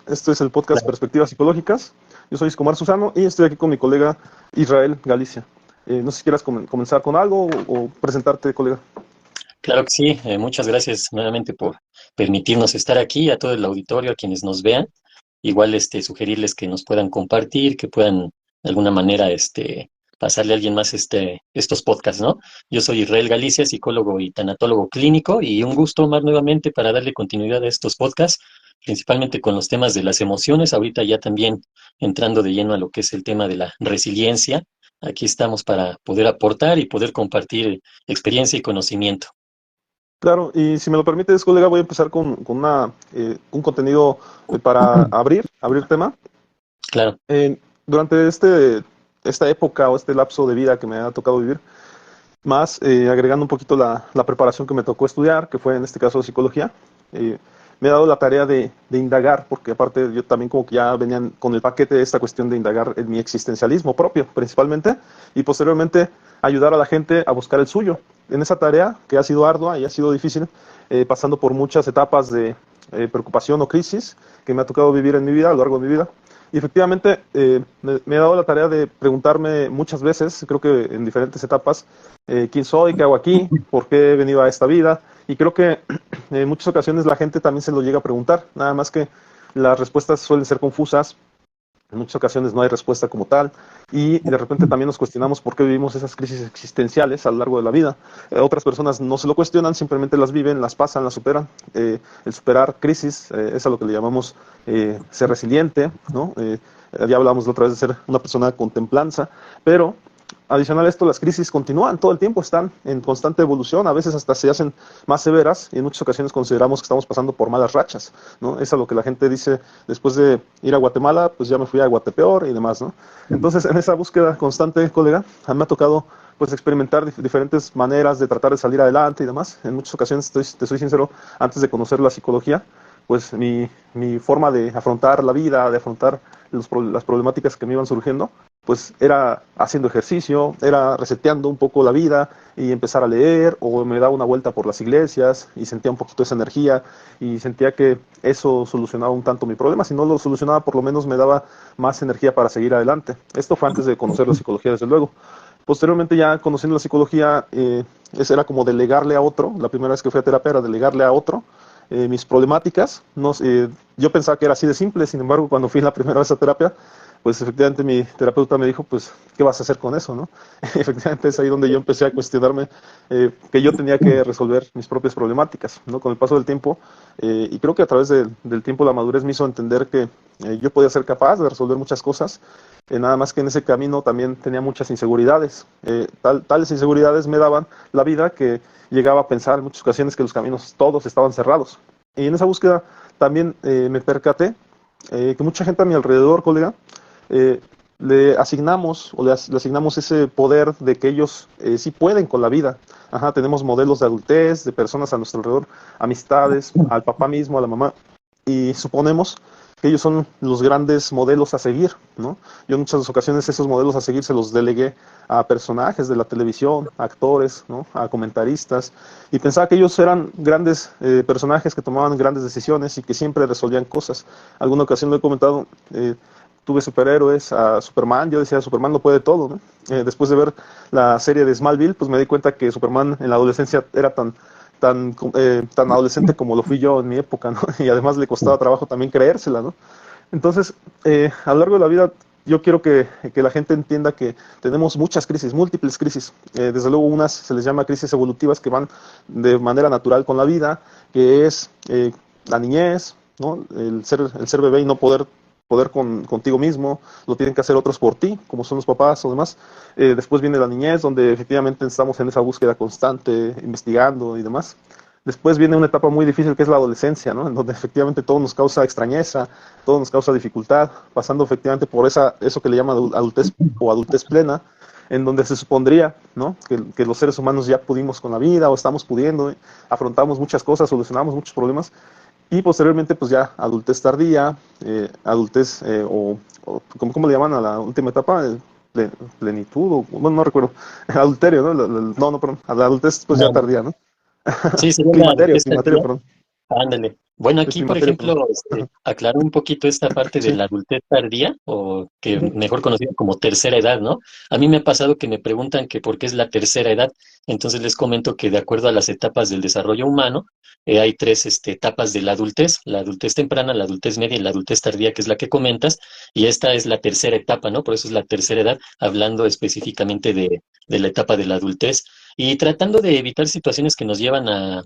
Este es el podcast Claro, Perspectivas Psicológicas. Yo soy Iscomar Susano y estoy aquí con mi colega Israel Galicia. No sé si quieras comenzar con algo o presentarte, colega. claro que sí. Muchas gracias nuevamente por permitirnos estar aquí, a todo el auditorio, a quienes nos vean. Igual sugerirles que nos puedan compartir, que puedan de alguna manera pasarle a alguien más estos podcasts, ¿no? Yo soy Israel Galicia, psicólogo y tanatólogo clínico, y un gusto, Omar, nuevamente para darle continuidad a estos podcasts, principalmente con los temas de las emociones. Ahorita ya también entrando de lleno a lo que es el tema de la resiliencia. Aquí estamos para poder aportar y poder compartir experiencia y conocimiento. Claro, y si me lo permites, colega, voy a empezar con un contenido para abrir tema. Claro, Durante esta época o este lapso de vida que me ha tocado vivir, más agregando un poquito la preparación que me tocó estudiar, que fue en este caso psicología, me he dado la tarea de indagar, porque aparte yo también como que ya venían con el paquete de esta cuestión de indagar en mi existencialismo propio, principalmente, y posteriormente ayudar a la gente a buscar el suyo. En esa tarea, que ha sido ardua y ha sido difícil, pasando por muchas etapas de preocupación o crisis que me ha tocado vivir en mi vida, a lo largo de mi vida, y efectivamente me he dado la tarea de preguntarme muchas veces, creo que en diferentes etapas, quién soy, qué hago aquí, por qué he venido a esta vida. Y creo que en muchas ocasiones la gente también se lo llega a preguntar, nada más que las respuestas suelen ser confusas, en muchas ocasiones no hay respuesta como tal, y de repente también nos cuestionamos por qué vivimos esas crisis existenciales a lo largo de la vida. Otras personas no se lo cuestionan, simplemente las viven, las pasan, las superan. El superar crisis es a lo que le llamamos ser resiliente, ¿no? Ya hablamos la otra vez de ser una persona con templanza, pero adicional a esto, las crisis continúan todo el tiempo, están en constante evolución, a veces hasta se hacen más severas y en muchas ocasiones consideramos que estamos pasando por malas rachas, ¿no? Es a lo que la gente dice después de ir a Guatemala, pues ya me fui a Guatepeor y demás, ¿no? Entonces, en esa búsqueda constante, colega, a mí me ha tocado pues experimentar diferentes maneras de tratar de salir adelante y demás. En muchas ocasiones, te soy sincero, antes de conocer la psicología, pues mi forma de afrontar la vida, de afrontar las problemáticas que me iban surgiendo, pues era haciendo ejercicio, era reseteando un poco la vida y empezar a leer, o me daba una vuelta por las iglesias y sentía un poquito esa energía y sentía que eso solucionaba un tanto mi problema. Si no lo solucionaba, por lo menos me daba más energía para seguir adelante. Esto fue antes de conocer la psicología, desde luego. Posteriormente, ya conociendo la psicología, eso era como delegarle a otro. La primera vez que fui a terapia era delegarle a otro mis problemáticas. No, yo pensaba que era así de simple, sin embargo, cuando fui la primera vez a terapia, pues efectivamente mi terapeuta me dijo, pues, ¿qué vas a hacer con eso, no? Efectivamente es ahí donde yo empecé a cuestionarme que yo tenía que resolver mis propias problemáticas, ¿no? Con el paso del tiempo, y creo que a través del tiempo la madurez me hizo entender que yo podía ser capaz de resolver muchas cosas, nada más que en ese camino también tenía muchas inseguridades. Tales inseguridades me daban la vida que llegaba a pensar en muchas ocasiones que los caminos todos estaban cerrados. Y en esa búsqueda también me percaté que mucha gente a mi alrededor, colega, eh, le asignamos le asignamos ese poder de que ellos sí pueden con la vida. Ajá, tenemos modelos de adultez, de personas a nuestro alrededor, amistades, al papá mismo, a la mamá, y suponemos que ellos son los grandes modelos a seguir, ¿no? Yo en muchas ocasiones esos modelos a seguir se los delegué a personajes de la televisión, a actores, ¿no? A comentaristas, y pensaba que ellos eran grandes personajes que tomaban grandes decisiones y que siempre resolvían cosas. Alguna ocasión lo he comentado, tuve superhéroes, a Superman, yo decía, Superman lo puede todo, ¿no? Después de ver la serie de Smallville, pues me di cuenta que Superman en la adolescencia era tan adolescente como lo fui yo en mi época, ¿no? Y además le costaba trabajo también creérsela, ¿no? Entonces, a lo largo de la vida, yo quiero que la gente entienda que tenemos muchas crisis, múltiples crisis. Desde luego, unas se les llama crisis evolutivas que van de manera natural con la vida, que es la niñez, ¿no? El ser bebé y no poder contigo mismo, lo tienen que hacer otros por ti, como son los papás o demás. Después viene la niñez, donde efectivamente estamos en esa búsqueda constante, investigando y demás. Después viene una etapa muy difícil que es la adolescencia, ¿no? En donde efectivamente todo nos causa extrañeza, todo nos causa dificultad, pasando efectivamente por eso que le llaman adultez o adultez plena, en donde se supondría, ¿no? Que los seres humanos ya pudimos con la vida o estamos pudiendo, afrontamos muchas cosas, solucionamos muchos problemas, y posteriormente pues ya adultez tardía, adultez ¿cómo le llaman a la última etapa? Plenitud, o bueno, no recuerdo, adulterio, ¿no? No, perdón, a la adultez pues ya No, tardía, ¿no? sí, sería la Climaterio, adultez climaterio, tardía. perdón. Ándale. Bueno, Es aquí, mi por materia, pues. ejemplo, aclaro un poquito esta parte de Sí. la adultez tardía, o que Ujú. mejor conocida como tercera edad, ¿no? A mí me ha pasado que me preguntan que por qué es la tercera edad. Entonces les comento que de acuerdo a las etapas del desarrollo humano, hay tres etapas de la adultez temprana, la adultez media y la adultez tardía, que es la que comentas, y esta es la tercera etapa, ¿no? Por eso es la tercera edad, hablando específicamente de la etapa de la adultez y tratando de evitar situaciones que nos llevan a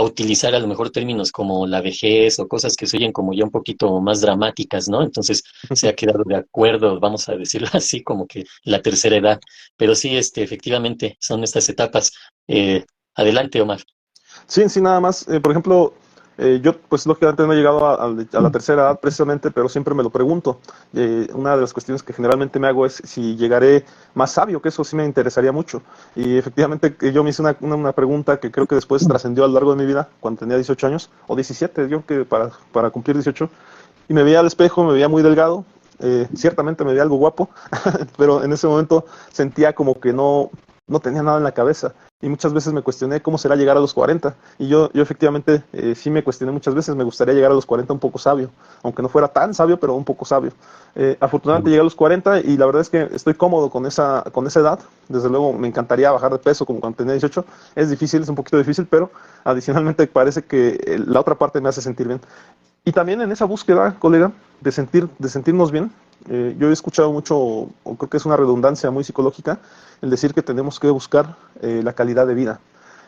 utilizar a lo mejor términos como la vejez o cosas que se oyen como ya un poquito más dramáticas, ¿no? Entonces se ha quedado de acuerdo, vamos a decirlo así, como que la tercera edad. Pero sí, efectivamente, son estas etapas. Adelante, Omar. Sí, sí, nada más. Por ejemplo, yo pues lógicamente no he llegado a la tercera edad precisamente, pero siempre me lo pregunto. Una de las cuestiones que generalmente me hago es si llegaré más sabio, que eso sí me interesaría mucho. Y efectivamente yo me hice una pregunta que creo que después trascendió a lo largo de mi vida, cuando tenía 18 años, o 17, yo que para cumplir 18, y me veía al espejo, me veía muy delgado, ciertamente me veía algo guapo, pero en ese momento sentía como que no tenía nada en la cabeza. Y muchas veces me cuestioné cómo será llegar a los 40. Y yo efectivamente sí me cuestioné muchas veces, me gustaría llegar a los 40 un poco sabio, aunque no fuera tan sabio, pero un poco sabio. Afortunadamente llegué a los 40 y la verdad es que estoy cómodo con esa edad. Desde luego me encantaría bajar de peso como cuando tenía 18. Es difícil, es un poquito difícil, pero adicionalmente parece que la otra parte me hace sentir bien. Y también en esa búsqueda, colega, de sentirnos bien, yo he escuchado mucho, o creo que es una redundancia muy psicológica, el decir que tenemos que buscar la calidad de vida.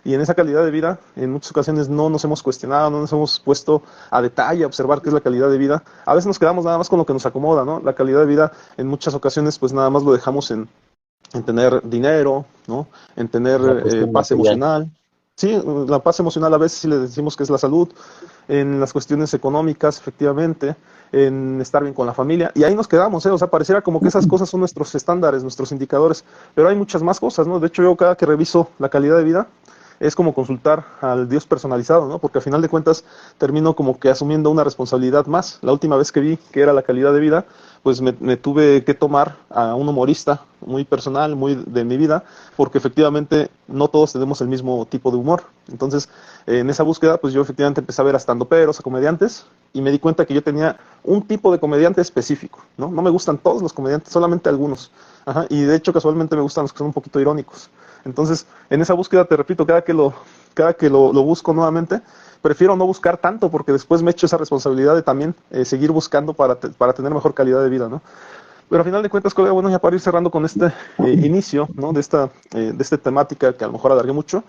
Y en esa calidad de vida, en muchas ocasiones no nos hemos cuestionado, no nos hemos puesto a detalle a observar qué es la calidad de vida. A veces nos quedamos nada más con lo que nos acomoda, ¿no? La calidad de vida en muchas ocasiones pues nada más lo dejamos en tener dinero, ¿no? En tener La cuestión paz material. emocional. Sí, la paz emocional a veces sí le decimos que es la salud, en las cuestiones económicas, efectivamente, en estar bien con la familia, y ahí nos quedamos, ¿eh? O sea, pareciera como que esas cosas son nuestros estándares, nuestros indicadores, pero hay muchas más cosas, ¿no? De hecho, yo cada que reviso la calidad de vida, es como consultar al Dios personalizado, ¿no? Porque al final de cuentas termino como que asumiendo una responsabilidad más. La última vez que vi que era la calidad de vida, pues me tuve que tomar a un humorista muy personal, muy de mi vida, porque efectivamente no todos tenemos el mismo tipo de humor. Entonces, en esa búsqueda, pues yo efectivamente empecé a ver a estandoperos, a comediantes, y me di cuenta que yo tenía un tipo de comediante específico, ¿no? No me gustan todos los comediantes, solamente algunos. Ajá, y de hecho, casualmente me gustan los que son un poquito irónicos. Entonces, en esa búsqueda, te repito, cada que lo busco nuevamente, prefiero no buscar tanto porque después me echo esa responsabilidad de también seguir buscando para tener mejor calidad de vida, ¿no? Pero a final de cuentas, colega, bueno, ya para ir cerrando con este inicio, ¿no? De esta temática que a lo mejor alargué mucho,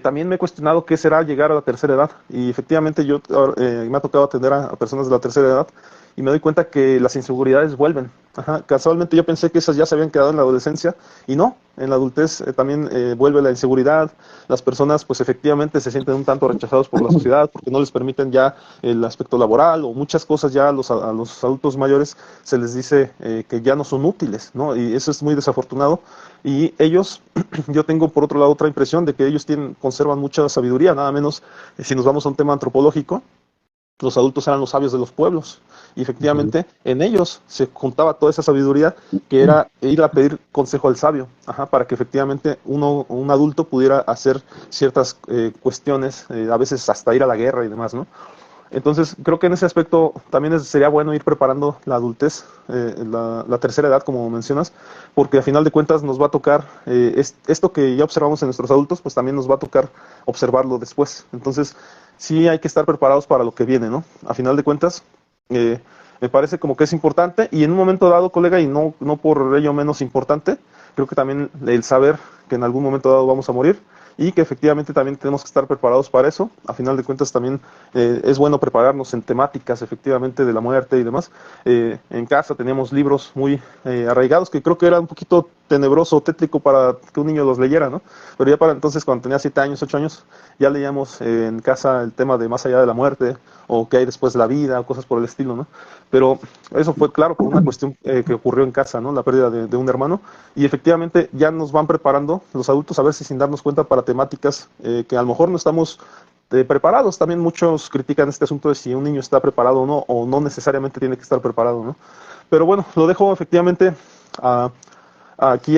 también me he cuestionado qué será llegar a la tercera edad. Y efectivamente yo me ha tocado atender a personas de la tercera edad y me doy cuenta que las inseguridades vuelven. Ajá. Casualmente yo pensé que esas ya se habían quedado en la adolescencia y no, en la adultez también vuelve la inseguridad. Las personas pues efectivamente se sienten un tanto rechazados por la sociedad porque no les permiten ya el aspecto laboral o muchas cosas ya a los adultos mayores se les dice que ya no son útiles, ¿no? Y eso es muy desafortunado. Y ellos, yo tengo por otro lado otra impresión de que ellos conservan mucha sabiduría, nada menos si nos vamos a un tema antropológico, los adultos eran los sabios de los pueblos. Y Ujú. efectivamente en ellos se juntaba toda esa sabiduría que era ir a pedir consejo al sabio, ajá, para que efectivamente un adulto pudiera hacer ciertas cuestiones, a veces hasta ir a la guerra y demás, ¿no? Entonces, creo que en ese aspecto también sería bueno ir preparando la adultez, la tercera edad, como mencionas, porque a final de cuentas nos va a tocar, esto que ya observamos en nuestros adultos, pues también nos va a tocar observarlo después. Entonces, sí hay que estar preparados para lo que viene, ¿no? A final de cuentas, eh, me parece como que es importante y en un momento dado, colega, y no por ello menos importante, creo que también el saber que en algún momento dado vamos a morir y que efectivamente también tenemos que estar preparados para eso. A final de cuentas también es bueno prepararnos en temáticas efectivamente de la muerte y demás. En casa teníamos libros muy arraigados que creo que era un poquito tenebroso, tétrico para que un niño los leyera, ¿no? Pero ya para entonces, cuando tenía 7 años, 8 años, ya leíamos en casa el tema de más allá de la muerte o qué hay después de la vida o cosas por el estilo, ¿no? Pero eso fue claro por una cuestión que ocurrió en casa, ¿no? La pérdida de un hermano y efectivamente ya nos van preparando los adultos a veces sin darnos cuenta para temáticas que a lo mejor no estamos preparados. También muchos critican este asunto de si un niño está preparado o no necesariamente tiene que estar preparado, ¿no? Pero bueno, lo dejo efectivamente a, aquí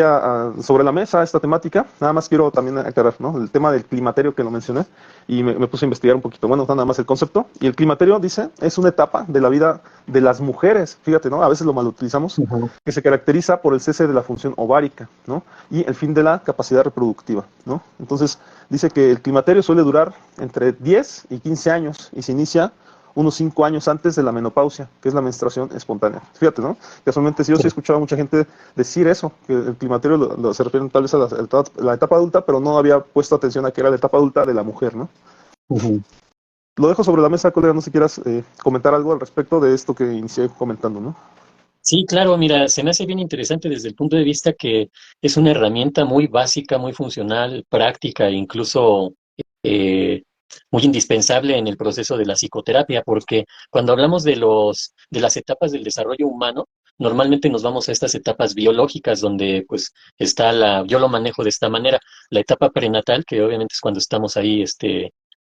sobre la mesa esta temática. Nada más quiero también aclarar, ¿no? El tema del climaterio que lo mencioné y me puse a investigar un poquito. Bueno, nada más el concepto. Y el climaterio, dice, es una etapa de la vida de las mujeres, fíjate, ¿no? A veces lo malutilizamos, Ujú. que se caracteriza por el cese de la función ovárica, ¿no? Y el fin de la capacidad reproductiva, ¿no? Entonces, dice que el climaterio suele durar entre 10 y 15 años y se inicia unos 5 años antes de la menopausia, que es la menstruación espontánea. Fíjate, ¿no? Casualmente sí, yo sí he Sí. escuchado a mucha gente decir eso, que el climaterio se refiere tal vez a la etapa adulta, pero no había puesto atención a que era la etapa adulta de la mujer, ¿no? Ujú. Lo dejo sobre la mesa, colega, no sé si quieras comentar algo al respecto de esto que inicié comentando, ¿no? Sí, claro, mira, se me hace bien interesante desde el punto de vista que es una herramienta muy básica, muy funcional, práctica e incluso eh, muy indispensable en el proceso de la psicoterapia, porque cuando hablamos de las etapas del desarrollo humano, normalmente nos vamos a estas etapas biológicas donde pues está yo lo manejo de esta manera, la etapa prenatal, que obviamente es cuando estamos ahí,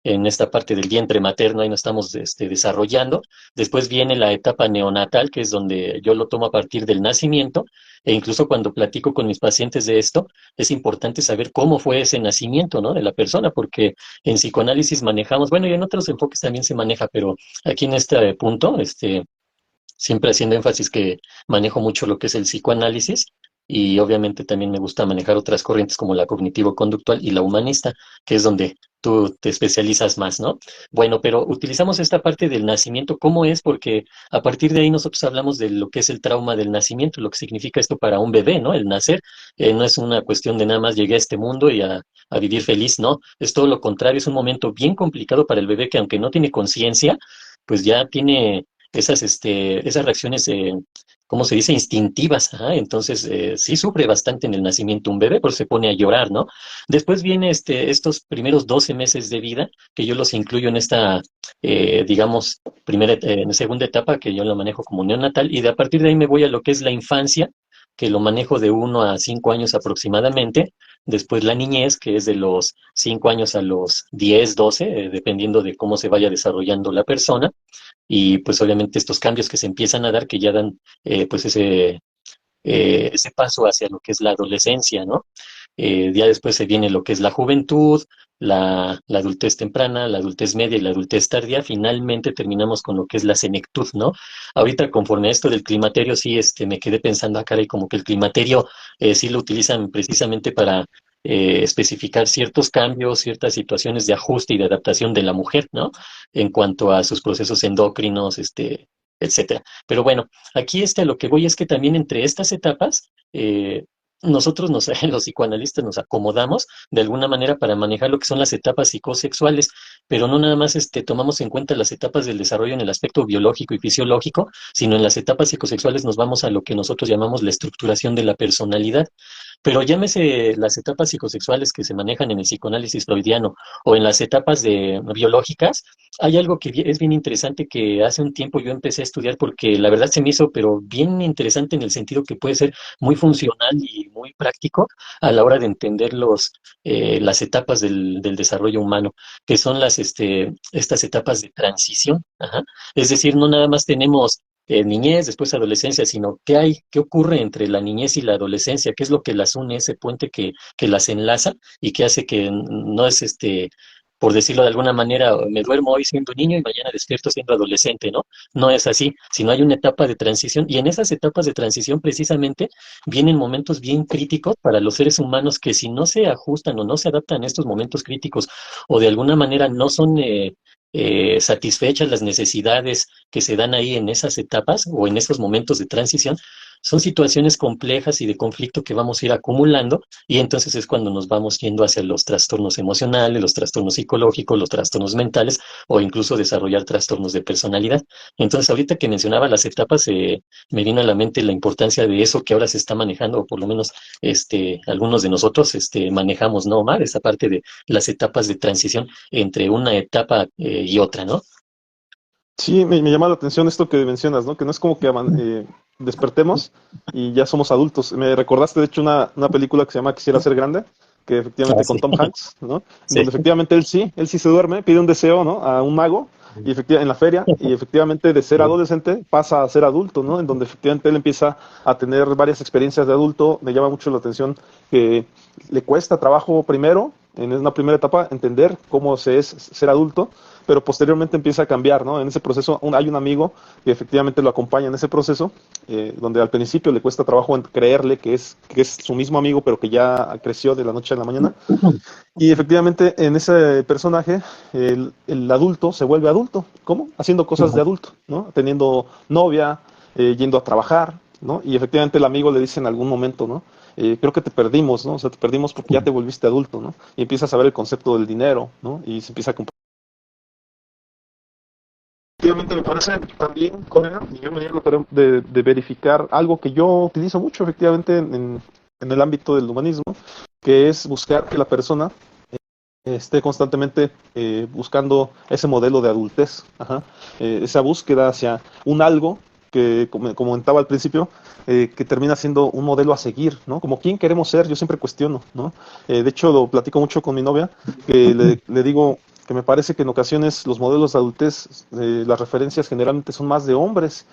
en esta parte del vientre materno, ahí nos estamos, desarrollando. Después viene la etapa neonatal, que es donde yo lo tomo a partir del nacimiento, e incluso cuando platico con mis pacientes de esto, es importante saber cómo fue ese nacimiento, ¿no? De la persona, porque en psicoanálisis manejamos, bueno, y en otros enfoques también se maneja, pero aquí en este punto, siempre haciendo énfasis que manejo mucho lo que es el psicoanálisis y obviamente también me gusta manejar otras corrientes como la cognitivo-conductual y la humanista, que es donde tú te especializas más, ¿no? Bueno, pero utilizamos esta parte del nacimiento, ¿cómo es? Porque a partir de ahí nosotros hablamos de lo que es el trauma del nacimiento, lo que significa esto para un bebé, ¿no? El nacer no es una cuestión de nada más llegué a este mundo y a vivir feliz, no, es todo lo contrario, es un momento bien complicado para el bebé que aunque no tiene conciencia, pues ya tiene esas reacciones, ¿cómo se dice? Instintivas. Ajá. Entonces, sí sufre bastante en el nacimiento un bebé, porque se pone a llorar, ¿no? Después viene estos primeros 12 meses de vida, que yo los incluyo en esta, digamos, segunda etapa, que yo lo manejo como neonatal, y a partir de ahí me voy a lo que es la infancia, que lo manejo de 1 a 5 años aproximadamente. Después la niñez, que es de los 5 años a los 10 12 dependiendo de cómo se vaya desarrollando la persona y pues obviamente estos cambios que se empiezan a dar que ya dan pues ese paso hacia lo que es la adolescencia, ¿no? Ya después se viene lo que es la juventud, la adultez temprana, la adultez media y la adultez tardía. Finalmente terminamos con lo que es la senectud, ¿no? Ahorita, conforme a esto del climaterio, sí, me quedé pensando, ah, caray, como que el climaterio sí lo utilizan precisamente para especificar ciertos cambios, ciertas situaciones de ajuste y de adaptación de la mujer, ¿no? En cuanto a sus procesos endocrinos, etcétera. Pero bueno, aquí a lo que voy es que también entre estas etapas, nosotros los psicoanalistas nos acomodamos de alguna manera para manejar lo que son las etapas psicosexuales, pero no nada más tomamos en cuenta las etapas del desarrollo en el aspecto biológico y fisiológico, sino en las etapas psicosexuales nos vamos a lo que nosotros llamamos la estructuración de la personalidad. Pero llámese las etapas psicosexuales que se manejan en el psicoanálisis freudiano o en las etapas biológicas, hay algo que es bien interesante que hace un tiempo yo empecé a estudiar porque la verdad se me hizo, pero bien interesante en el sentido que puede ser muy funcional y muy práctico a la hora de entender las etapas del desarrollo humano, que son estas etapas de transición. Ajá. Es decir, no nada más tenemos niñez, después adolescencia, sino qué ocurre entre la niñez y la adolescencia, qué es lo que las une, ese puente que las enlaza y que hace que no es por decirlo de alguna manera, me duermo hoy siendo niño y mañana despierto siendo adolescente, ¿no? No es así, sino hay una etapa de transición y en esas etapas de transición precisamente vienen momentos bien críticos para los seres humanos que si no se ajustan o no se adaptan a estos momentos críticos o de alguna manera no son satisfechas las necesidades que se dan ahí en esas etapas o en esos momentos de transición, son situaciones complejas y de conflicto que vamos a ir acumulando y entonces es cuando nos vamos yendo hacia los trastornos emocionales, los trastornos psicológicos, los trastornos mentales o incluso desarrollar trastornos de personalidad. Entonces, ahorita que mencionaba las etapas, me vino a la mente la importancia de eso que ahora se está manejando, o por lo menos algunos de nosotros manejamos, ¿no, Omar? Esa parte de las etapas de transición entre una etapa y otra, ¿no? Sí, me llama la atención esto que mencionas, ¿no? Que no es como que despertemos y ya somos adultos. Me recordaste, de hecho, una película que se llama Quisiera ser grande, que Ah, efectivamente con sí, Tom Hanks, ¿no? sí. Donde efectivamente él sí se duerme, pide un deseo, ¿no? A un mago en la feria, y efectivamente de ser adolescente pasa a ser adulto, ¿no? En donde efectivamente él empieza a tener varias experiencias de adulto. Me llama mucho la atención que le cuesta trabajo primero, en una primera etapa, entender cómo se es ser adulto, pero posteriormente empieza a cambiar, ¿no? En ese proceso hay un amigo que efectivamente lo acompaña en ese proceso, donde al principio le cuesta trabajo creerle que es su mismo amigo, pero que ya creció de la noche a la mañana. Y efectivamente en ese personaje el adulto se vuelve adulto. ¿Cómo? Haciendo cosas de adulto, ¿no? Teniendo novia, yendo a trabajar, ¿no? Y efectivamente el amigo le dice en algún momento, ¿no? Creo que te perdimos, ¿no? O sea, te perdimos porque ya te volviste adulto, ¿no? Y empiezas a ver el concepto del dinero, ¿no? Y se empieza a efectivamente me parece también, colega, y yo me di la tarea de verificar algo que yo utilizo mucho efectivamente en el ámbito del humanismo, que es buscar que la persona esté constantemente buscando ese modelo de adultez, ajá. Esa búsqueda hacia un algo que, como comentaba al principio, que termina siendo un modelo a seguir, ¿no? Como quién queremos ser, yo siempre cuestiono, ¿no? De hecho, lo platico mucho con mi novia, que le digo que me parece que en ocasiones los modelos de adultez, las referencias generalmente son más de hombres,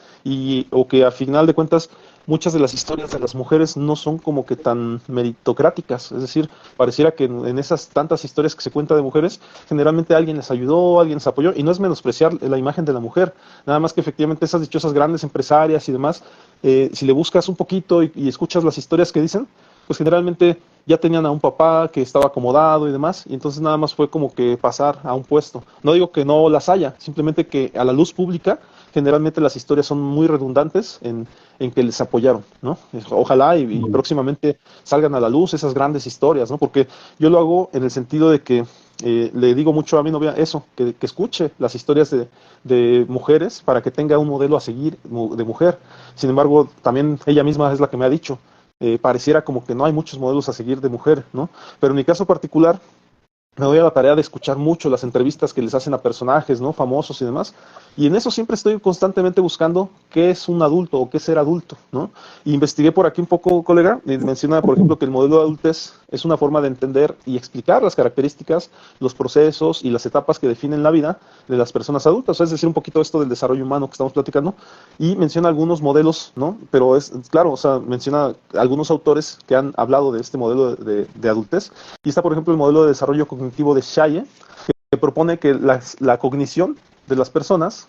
o que a final de cuentas muchas de las historias de las mujeres no son como que tan meritocráticas, es decir, pareciera que en esas tantas historias que se cuentan de mujeres, generalmente alguien les ayudó, alguien les apoyó, y no es menospreciar la imagen de la mujer, nada más que efectivamente esas dichosas grandes empresarias y demás, si le buscas un poquito y escuchas las historias que dicen, pues generalmente ya tenían a un papá que estaba acomodado y demás, y entonces nada más fue como que pasar a un puesto. No digo que no las haya, simplemente que a la luz pública generalmente las historias son muy redundantes en que les apoyaron, ¿no? Ojalá y próximamente salgan a la luz esas grandes historias, ¿no? Porque yo lo hago en el sentido de que le digo mucho a mi novia eso, que escuche las historias de mujeres para que tenga un modelo a seguir de mujer. Sin embargo, también ella misma es la que me ha dicho, pareciera como que no hay muchos modelos a seguir de mujer, ¿no? Pero en mi caso particular, me doy a la tarea de escuchar mucho las entrevistas que les hacen a personajes, ¿no? Famosos y demás. Y en eso siempre estoy constantemente buscando qué es un adulto o qué es ser adulto, ¿no? Y investigué por aquí un poco, colega, y menciona, por ejemplo, que el modelo de adultez es una forma de entender y explicar las características, los procesos y las etapas que definen la vida de las personas adultas, o sea, es decir, un poquito esto del desarrollo humano que estamos platicando, y menciona algunos modelos, ¿no? Pero es claro, o sea, menciona algunos autores que han hablado de este modelo de adultez, y está, por ejemplo, el modelo de desarrollo cognitivo de Shaye, que propone que la cognición de las personas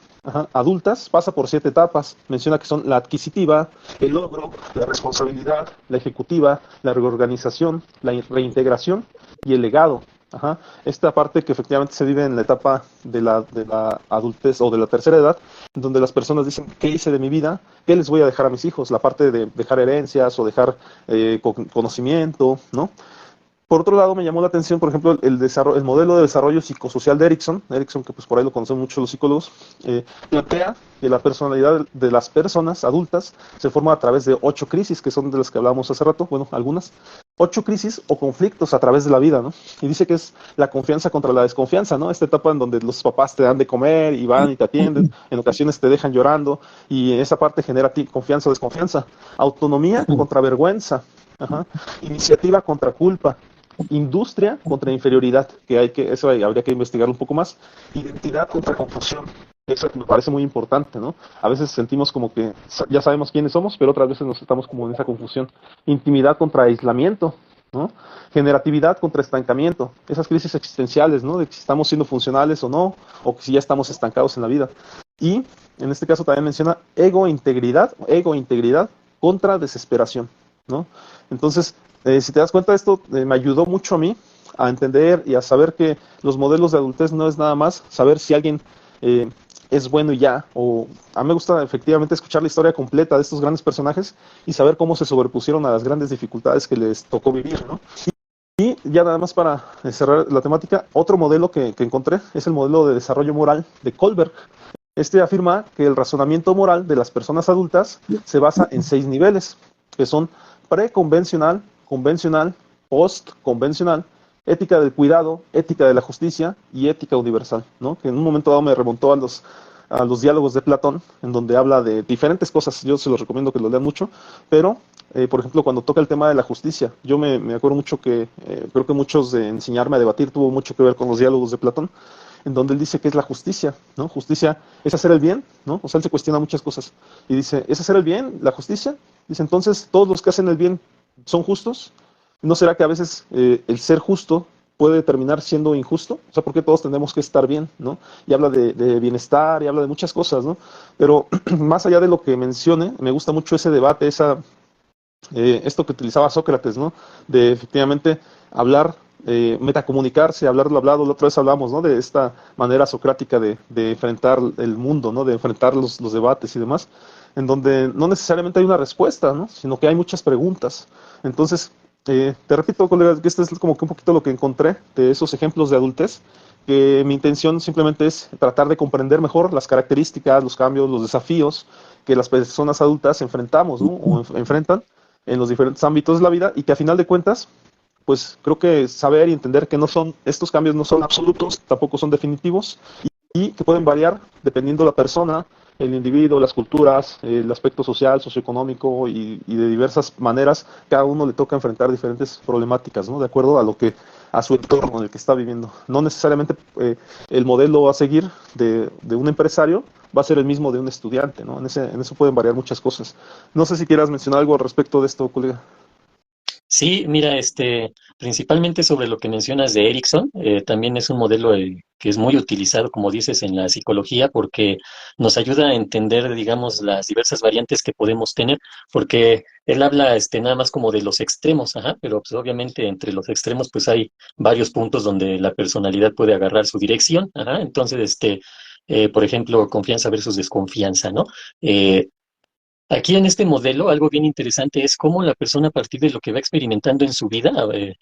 adultas pasa por 7 etapas. Menciona que son la adquisitiva, el logro, la responsabilidad, la ejecutiva, la reorganización, la reintegración y el legado. Ajá. Esta parte que efectivamente se vive en la etapa de la adultez o de la tercera edad, donde las personas dicen, ¿qué hice de mi vida? ¿Qué les voy a dejar a mis hijos? La parte de dejar herencias o dejar conocimiento, ¿no? Por otro lado, me llamó la atención, por ejemplo, el modelo de desarrollo psicosocial de Erickson, que pues por ahí lo conocen mucho los psicólogos, plantea que la personalidad de las personas adultas se forma a través de 8 crisis, que son de las que hablábamos hace rato, bueno, algunas, 8 crisis o conflictos a través de la vida, ¿no? Y dice que es la confianza contra la desconfianza, ¿no? Esta etapa en donde los papás te dan de comer y van y te atienden, en ocasiones te dejan llorando, y esa parte genera a ti confianza o desconfianza. Autonomía contra vergüenza, ajá. Iniciativa contra culpa, industria contra inferioridad, eso habría que investigar un poco más, identidad contra confusión, eso me parece muy importante, ¿no? A veces sentimos como que ya sabemos quiénes somos, pero otras veces nos estamos como en esa confusión. Intimidad contra aislamiento, ¿no? Generatividad contra estancamiento, esas crisis existenciales, ¿no? De si estamos siendo funcionales o no, o que si ya estamos estancados en la vida. Y en este caso también menciona ego integridad contra desesperación, ¿no? Entonces, si te das cuenta, esto me ayudó mucho a mí a entender y a saber que los modelos de adultez no es nada más saber si alguien es bueno y ya, o a mí me gusta efectivamente escuchar la historia completa de estos grandes personajes y saber cómo se sobrepusieron a las grandes dificultades que les tocó vivir, ¿no? Y ya nada más para cerrar la temática, otro modelo que encontré es el modelo de desarrollo moral de Kohlberg. Este afirma que el razonamiento moral de las personas adultas se basa en 6 niveles, que son preconvencional, convencional, postconvencional, ética del cuidado, ética de la justicia y ética universal, ¿no? Que en un momento dado me remontó a los diálogos de Platón, en donde habla de diferentes cosas. Yo se los recomiendo que lo lean mucho, pero, por ejemplo, cuando toca el tema de la justicia, yo me acuerdo mucho que creo que muchos de enseñarme a debatir tuvo mucho que ver con los diálogos de Platón, en donde él dice que es la justicia, ¿no? Justicia es hacer el bien, ¿no? O sea, él se cuestiona muchas cosas y dice, ¿es hacer el bien la justicia? Dice, entonces, ¿todos los que hacen el bien son justos? ¿No será que a veces el ser justo puede terminar siendo injusto? O sea, porque todos tenemos que estar bien, ¿no? Y habla de bienestar y habla de muchas cosas, ¿no? Pero más allá de lo que mencione, me gusta mucho ese debate, esto que utilizaba Sócrates, ¿no? De efectivamente hablar, metacomunicarse, hablar lo hablado, la otra vez hablamos, ¿no? De esta manera socrática de enfrentar el mundo, ¿no? De enfrentar los debates y demás, en donde no necesariamente hay una respuesta, ¿no? Sino que hay muchas preguntas. Entonces, te repito, colegas, que este es como que un poquito lo que encontré de esos ejemplos de adultez, que mi intención simplemente es tratar de comprender mejor las características, los cambios, los desafíos que las personas adultas enfrentamos, ¿no? O enfrentan en los diferentes ámbitos de la vida y que a final de cuentas, pues creo que saber y entender que estos cambios no son absolutos, tampoco son definitivos y que pueden variar dependiendo de la persona, el individuo, las culturas, el aspecto social, socioeconómico y de diversas maneras, cada uno le toca enfrentar diferentes problemáticas, ¿no? De acuerdo a su entorno en el que está viviendo. No necesariamente el modelo a seguir de un empresario va a ser el mismo de un estudiante, ¿no? En eso pueden variar muchas cosas. No sé si quieras mencionar algo al respecto de esto, colega. Sí, mira, principalmente sobre lo que mencionas de Erickson, también es un modelo que es muy utilizado, como dices, en la psicología, porque nos ayuda a entender, digamos, las diversas variantes que podemos tener, porque él habla, nada más como de los extremos, ajá, pero pues obviamente entre los extremos, pues hay varios puntos donde la personalidad puede agarrar su dirección, ajá, entonces, por ejemplo, confianza versus desconfianza, ¿no? Eh, Aquí en este modelo, algo bien interesante es cómo la persona a partir de lo que va experimentando en su vida,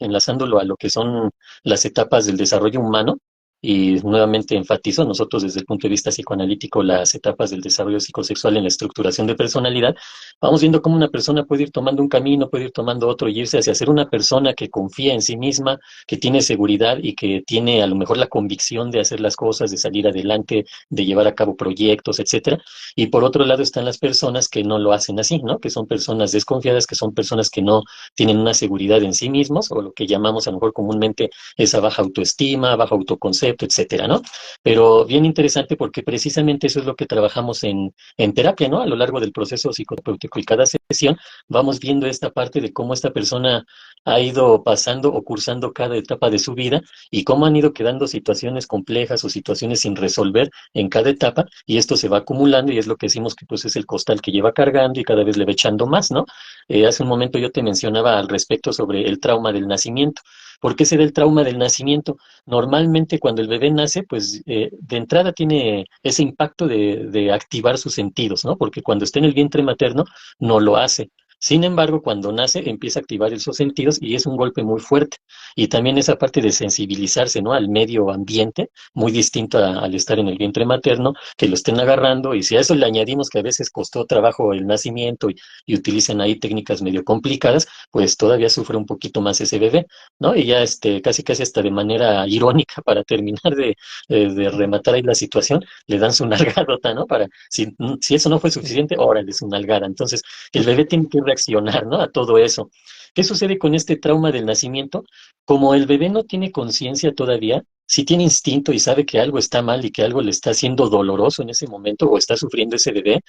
enlazándolo a lo que son las etapas del desarrollo humano, y nuevamente enfatizo, nosotros desde el punto de vista psicoanalítico, las etapas del desarrollo psicosexual en la estructuración de personalidad, vamos viendo cómo una persona puede ir tomando un camino, puede ir tomando otro y irse hacia ser una persona que confía en sí misma, que tiene seguridad y que tiene a lo mejor la convicción de hacer las cosas, de salir adelante, de llevar a cabo proyectos, etcétera. Y por otro lado están las personas que no lo hacen así, ¿no? Que son personas desconfiadas, que son personas que no tienen una seguridad en sí mismos, o lo que llamamos a lo mejor comúnmente esa baja autoestima, bajo autoconcepto, etcétera, ¿no? Pero bien interesante porque precisamente eso es lo que trabajamos en terapia, ¿no? A lo largo del proceso psicoterapéutico y cada sesión vamos viendo esta parte de cómo esta persona ha ido pasando o cursando cada etapa de su vida y cómo han ido quedando situaciones complejas o situaciones sin resolver en cada etapa y esto se va acumulando y es lo que decimos que pues es el costal que lleva cargando y cada vez le va echando más, ¿no? Hace un momento yo te mencionaba al respecto sobre el trauma del nacimiento. ¿Por qué se da el trauma del nacimiento? Normalmente cuando el bebé nace, pues de entrada tiene ese impacto de activar sus sentidos, ¿no? Porque cuando está en el vientre materno no lo hace. Sin embargo, cuando nace empieza a activar esos sentidos y es un golpe muy fuerte. Y también esa parte de sensibilizarse, ¿no? Al medio ambiente, muy distinto al estar en el vientre materno, que lo estén agarrando. Y si a eso le añadimos que a veces costó trabajo el nacimiento y utilizan ahí técnicas medio complicadas, pues todavía sufre un poquito más ese bebé, ¿no? Y ya casi casi hasta de manera irónica para terminar de rematar ahí la situación, le dan su nalgadota, ¿no? Si eso no fue suficiente, órale, su nalgada. Entonces, el bebé tiene que reaccionar, ¿no? A todo eso. ¿Qué sucede con este trauma del nacimiento? Como el bebé no tiene conciencia todavía, si tiene instinto y sabe que algo está mal y que algo le está haciendo doloroso en ese momento o está sufriendo ese bebé,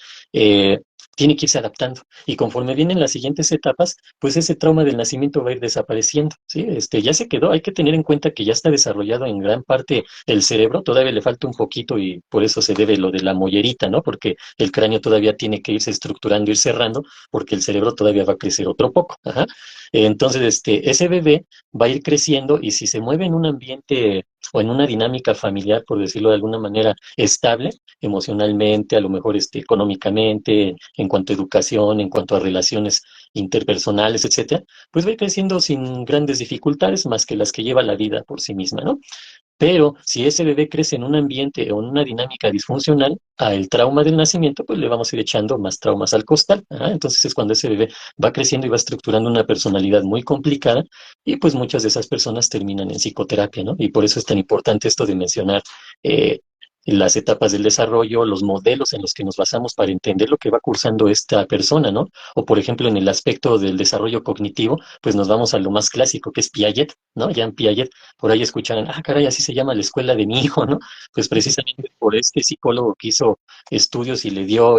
tiene que irse adaptando. Y conforme vienen las siguientes etapas, pues ese trauma del nacimiento va a ir desapareciendo, ¿sí? Ya se quedó, hay que tener en cuenta que ya está desarrollado en gran parte el cerebro, todavía le falta un poquito y por eso se debe lo de la mollerita, ¿no? Porque el cráneo todavía tiene que irse estructurando, ir cerrando, porque el cerebro todavía va a crecer otro poco. Ajá. Entonces, ese bebé va a ir creciendo y si se mueve en un ambiente o en una dinámica familiar, por decirlo de alguna manera, estable, emocionalmente, a lo mejor económicamente, en cuanto a educación, en cuanto a relaciones interpersonales, etcétera, pues va a ir creciendo sin grandes dificultades más que las que lleva la vida por sí misma, ¿no? Pero si ese bebé crece en un ambiente o en una dinámica disfuncional, al trauma del nacimiento, pues le vamos a ir echando más traumas al costal. Ajá. Entonces es cuando ese bebé va creciendo y va estructurando una personalidad muy complicada y pues muchas de esas personas terminan en psicoterapia, ¿no? Y por eso es tan importante esto de mencionar eh, las etapas del desarrollo, los modelos en los que nos basamos para entender lo que va cursando esta persona, ¿no? O por ejemplo, en el aspecto del desarrollo cognitivo, pues nos vamos a lo más clásico, que es Piaget, ¿no? Jean Piaget, por ahí escucharán, ah, caray, así se llama la escuela de mi hijo, ¿no? Pues precisamente por este psicólogo que hizo estudios y le dio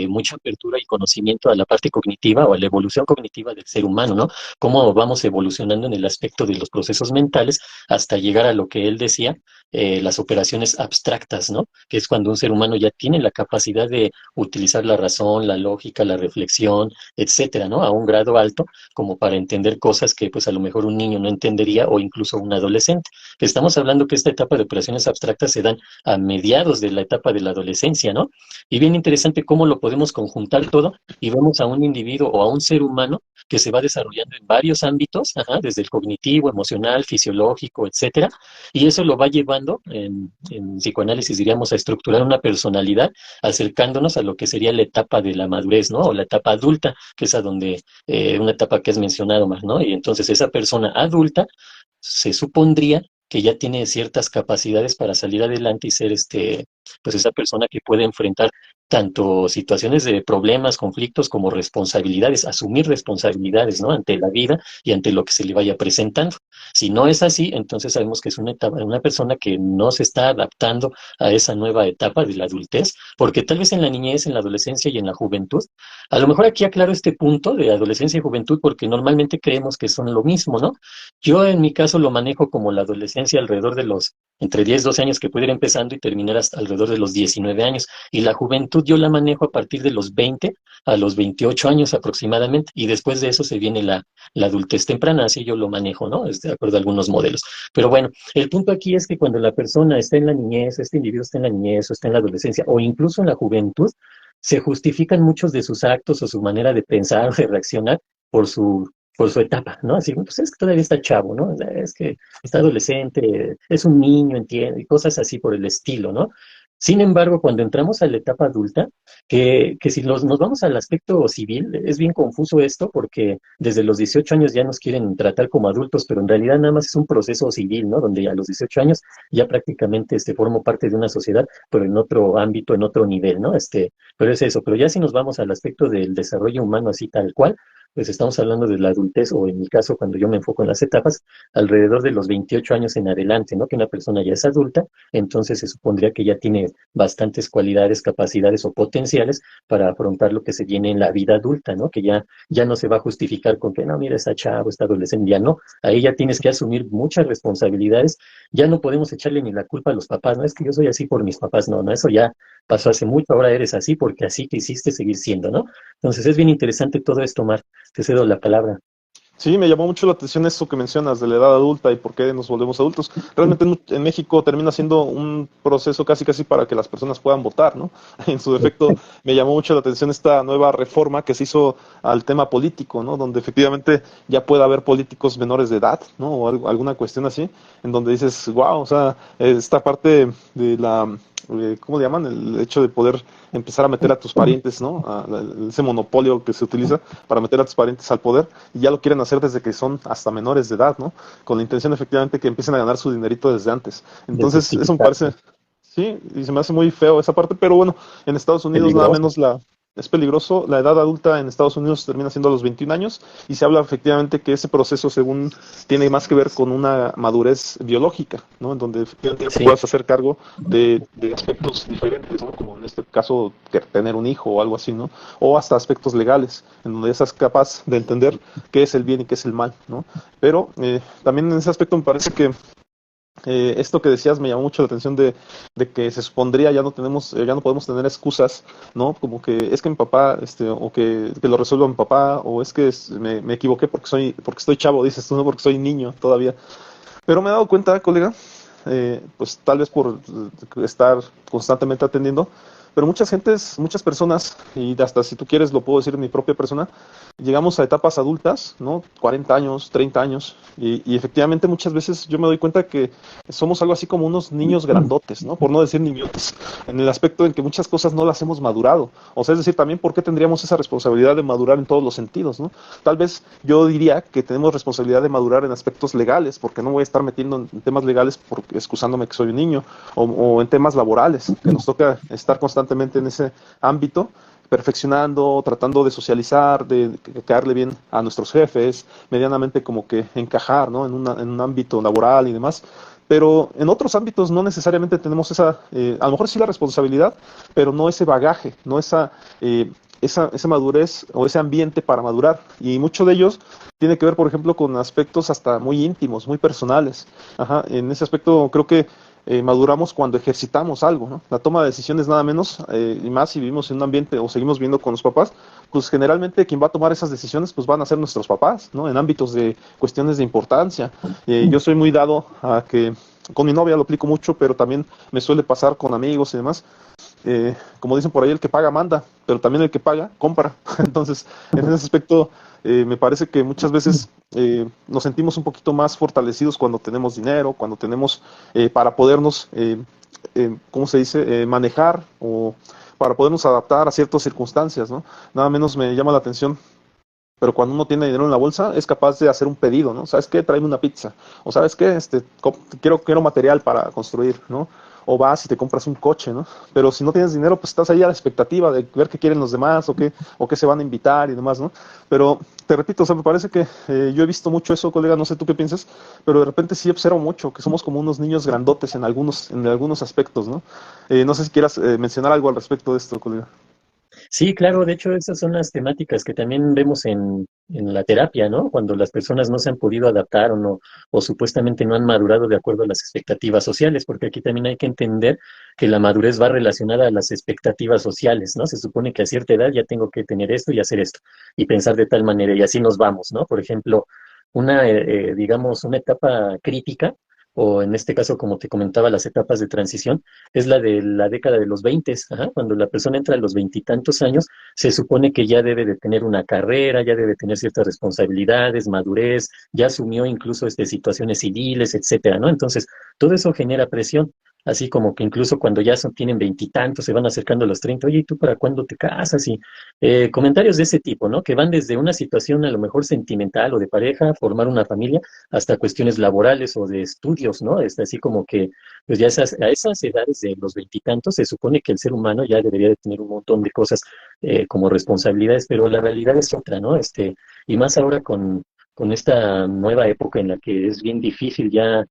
mucha apertura y conocimiento a la parte cognitiva o a la evolución cognitiva del ser humano, ¿no? Cómo vamos evolucionando en el aspecto de los procesos mentales hasta llegar a lo que él decía, las operaciones abstractas, ¿no? Que es cuando un ser humano ya tiene la capacidad de utilizar la razón, la lógica, la reflexión, etcétera, ¿no? A un grado alto, como para entender cosas que pues a lo mejor un niño no entendería o incluso un adolescente. Estamos hablando que esta etapa de operaciones abstractas se dan a mediados de la etapa de la adolescencia, ¿no? Y bien interesante cómo lo podemos conjuntar todo y vemos a un individuo o a un ser humano que se va desarrollando en varios ámbitos, ajá, desde el cognitivo, emocional, fisiológico, etcétera, y eso lo va llevando en psicoanálisis, diríamos, a estructurar una personalidad, acercándonos a lo que sería la etapa de la madurez, ¿no? O la etapa adulta, que es a donde, una etapa que has mencionado más, ¿no? Y entonces esa persona adulta se supondría que ya tiene ciertas capacidades para salir adelante y ser pues esa persona que puede enfrentar tanto situaciones de problemas, conflictos, como responsabilidades, asumir responsabilidades, ¿no? Ante la vida y ante lo que se le vaya presentando. Si no es así, entonces sabemos que es una etapa, una persona que no se está adaptando a esa nueva etapa de la adultez, porque tal vez en la niñez, en la adolescencia y en la juventud, a lo mejor aquí aclaro este punto de adolescencia y juventud porque normalmente creemos que son lo mismo, ¿no? Yo en mi caso lo manejo como la adolescencia alrededor de los entre 10, 12 años que puede ir empezando y terminar hasta alrededor de los 19 años. Y la juventud yo la manejo a partir de los 20 a los 28 años aproximadamente. Y después de eso se viene la adultez temprana, así yo lo manejo, ¿no? De acuerdo a algunos modelos. Pero bueno, el punto aquí es que cuando la persona está en la niñez, este individuo está en la niñez o está en la adolescencia o incluso en la juventud, se justifican muchos de sus actos o su manera de pensar o de reaccionar por por su etapa, ¿no? Así, pues es que todavía está chavo, ¿no? Es que está adolescente, es un niño, entiende, y cosas así por el estilo, ¿no? Sin embargo, cuando entramos a la etapa adulta, que si nos vamos al aspecto civil, es bien confuso esto porque desde los 18 años ya nos quieren tratar como adultos, pero en realidad nada más es un proceso civil, ¿no? Donde a los 18 años ya prácticamente formo parte de una sociedad, pero en otro ámbito, en otro nivel, ¿no? Pero es eso, pero ya si nos vamos al aspecto del desarrollo humano así tal cual, pues estamos hablando de la adultez, o en mi caso, cuando yo me enfoco en las etapas, alrededor de los 28 años en adelante, ¿no? Que una persona ya es adulta, entonces se supondría que ya tiene bastantes cualidades, capacidades o potenciales para afrontar lo que se viene en la vida adulta, ¿no? Que ya no se va a justificar con que, no, mira, está chavo, está adolescente, ya no. Ahí ya tienes que asumir muchas responsabilidades, ya no podemos echarle ni la culpa a los papás, no es que yo soy así por mis papás, no, no, eso ya pasó hace mucho, ahora eres así porque así quisiste seguir siendo, ¿no? Entonces es bien interesante todo esto, Mar. Te cedo la palabra. Sí, me llamó mucho la atención eso que mencionas de la edad adulta y por qué nos volvemos adultos. Realmente en México termina siendo un proceso casi casi para que las personas puedan votar, ¿no? En su defecto, me llamó mucho la atención esta nueva reforma que se hizo al tema político, ¿no? Donde efectivamente ya puede haber políticos menores de edad, ¿no? O alguna cuestión así, en donde dices, wow, o sea, esta parte de la ¿cómo le llaman? El hecho de poder empezar a meter a tus parientes, ¿no? Ese monopolio que se utiliza para meter a tus parientes al poder, y ya lo quieren hacer desde que son hasta menores de edad, ¿no? Con la intención efectivamente que empiecen a ganar su dinerito desde antes. De Entonces, eso me justificar. parece, sí, y se me hace muy feo esa parte, pero bueno, en Estados Unidos nada Peligroso. menos es peligroso. La edad adulta en Estados Unidos termina siendo a los 21 años y se habla efectivamente que ese proceso, según, tiene más que ver con una madurez biológica, ¿no? En donde efectivamente ya te Sí, puedas hacer cargo de aspectos diferentes, ¿no? Como en este caso, que tener un hijo o algo así, ¿no? O hasta aspectos legales, en donde ya estás capaz de entender qué es el bien y qué es el mal, ¿no? Pero también en ese aspecto me parece que esto que decías me llamó mucho la atención de que se supondría ya no tenemos, ya no podemos tener excusas, ¿no? Como que es que mi papá, o que lo resuelva mi papá, o es que me equivoqué porque estoy chavo, dices tú, no porque soy niño todavía. Pero me he dado cuenta, colega, pues tal vez por estar constantemente atendiendo, pero muchas personas, y hasta si tú quieres lo puedo decir en mi propia persona, llegamos a etapas adultas, ¿no? 40 años, 30 años, y efectivamente muchas veces yo me doy cuenta que somos algo así como unos niños grandotes, ¿no? Por no decir niñotes, en el aspecto en que muchas cosas no las hemos madurado. O sea, es decir, también por qué tendríamos esa responsabilidad de madurar en todos los sentidos, ¿no? Tal vez yo diría que tenemos responsabilidad de madurar en aspectos legales, porque no voy a estar metiendo en temas legales porque, excusándome que soy un niño, o en temas laborales, que nos toca estar constantemente en ese ámbito, perfeccionando, tratando de socializar, de caerle bien a nuestros jefes, medianamente como que encajar, ¿no? En un ámbito laboral y demás. Pero en otros ámbitos no necesariamente tenemos esa, a lo mejor sí la responsabilidad, pero no ese bagaje, no esa madurez o ese ambiente para madurar. Y mucho de ellos tiene que ver, por ejemplo, con aspectos hasta muy íntimos, muy personales. Ajá, en ese aspecto creo que maduramos cuando ejercitamos algo, ¿no? La toma de decisiones nada menos, y más si vivimos en un ambiente o seguimos viviendo con los papás, pues generalmente quien va a tomar esas decisiones pues van a ser nuestros papás, ¿no? En ámbitos de cuestiones de importancia. Yo soy muy dado a que con mi novia lo aplico mucho, pero también me suele pasar con amigos y demás. Como dicen por ahí, el que paga manda, pero también el que paga compra. Entonces, en ese aspecto, me parece que muchas veces nos sentimos un poquito más fortalecidos cuando tenemos dinero, cuando tenemos para podernos, ¿cómo se dice?, manejar o para podernos adaptar a ciertas circunstancias, ¿no? Nada menos me llama la atención, pero cuando uno tiene dinero en la bolsa es capaz de hacer un pedido, ¿no? ¿Sabes qué? Tráeme una pizza. O ¿sabes qué? Quiero material para construir, ¿no? O vas y te compras un coche, ¿no? Pero si no tienes dinero, pues estás ahí a la expectativa de ver qué quieren los demás o qué se van a invitar y demás, ¿no? Pero te repito, o sea, me parece que yo he visto mucho eso, colega, no sé tú qué piensas, pero de repente sí observo mucho que somos como unos niños grandotes en algunos aspectos, ¿no? No sé si quieras mencionar algo al respecto de esto, colega. Sí, claro, de hecho esas son las temáticas que también vemos en la terapia, ¿no? Cuando las personas no se han podido adaptar o no, o supuestamente no han madurado de acuerdo a las expectativas sociales, porque aquí también hay que entender que la madurez va relacionada a las expectativas sociales, ¿no? Se supone que a cierta edad ya tengo que tener esto y hacer esto, y pensar de tal manera, y así nos vamos, ¿no? Por ejemplo, digamos, una etapa crítica o en este caso, como te comentaba, las etapas de transición, es la de la década de los 20, ajá, cuando la persona entra a los veintitantos años, se supone que ya debe de tener una carrera, ya debe tener ciertas responsabilidades, madurez, ya asumió incluso situaciones civiles, etcétera, ¿no? Entonces, todo eso genera presión. Así como que incluso cuando ya tienen veintitantos, se van acercando a los 30, oye, ¿y tú para cuándo te casas? Y comentarios de ese tipo, ¿no? Que van desde una situación a lo mejor sentimental o de pareja, formar una familia, hasta cuestiones laborales o de estudios, ¿no? Es así como que, pues ya a esas edades de los veintitantos se supone que el ser humano ya debería de tener un montón de cosas como responsabilidades, pero la realidad es otra, ¿no? Y más ahora con esta nueva época en la que es bien difícil ya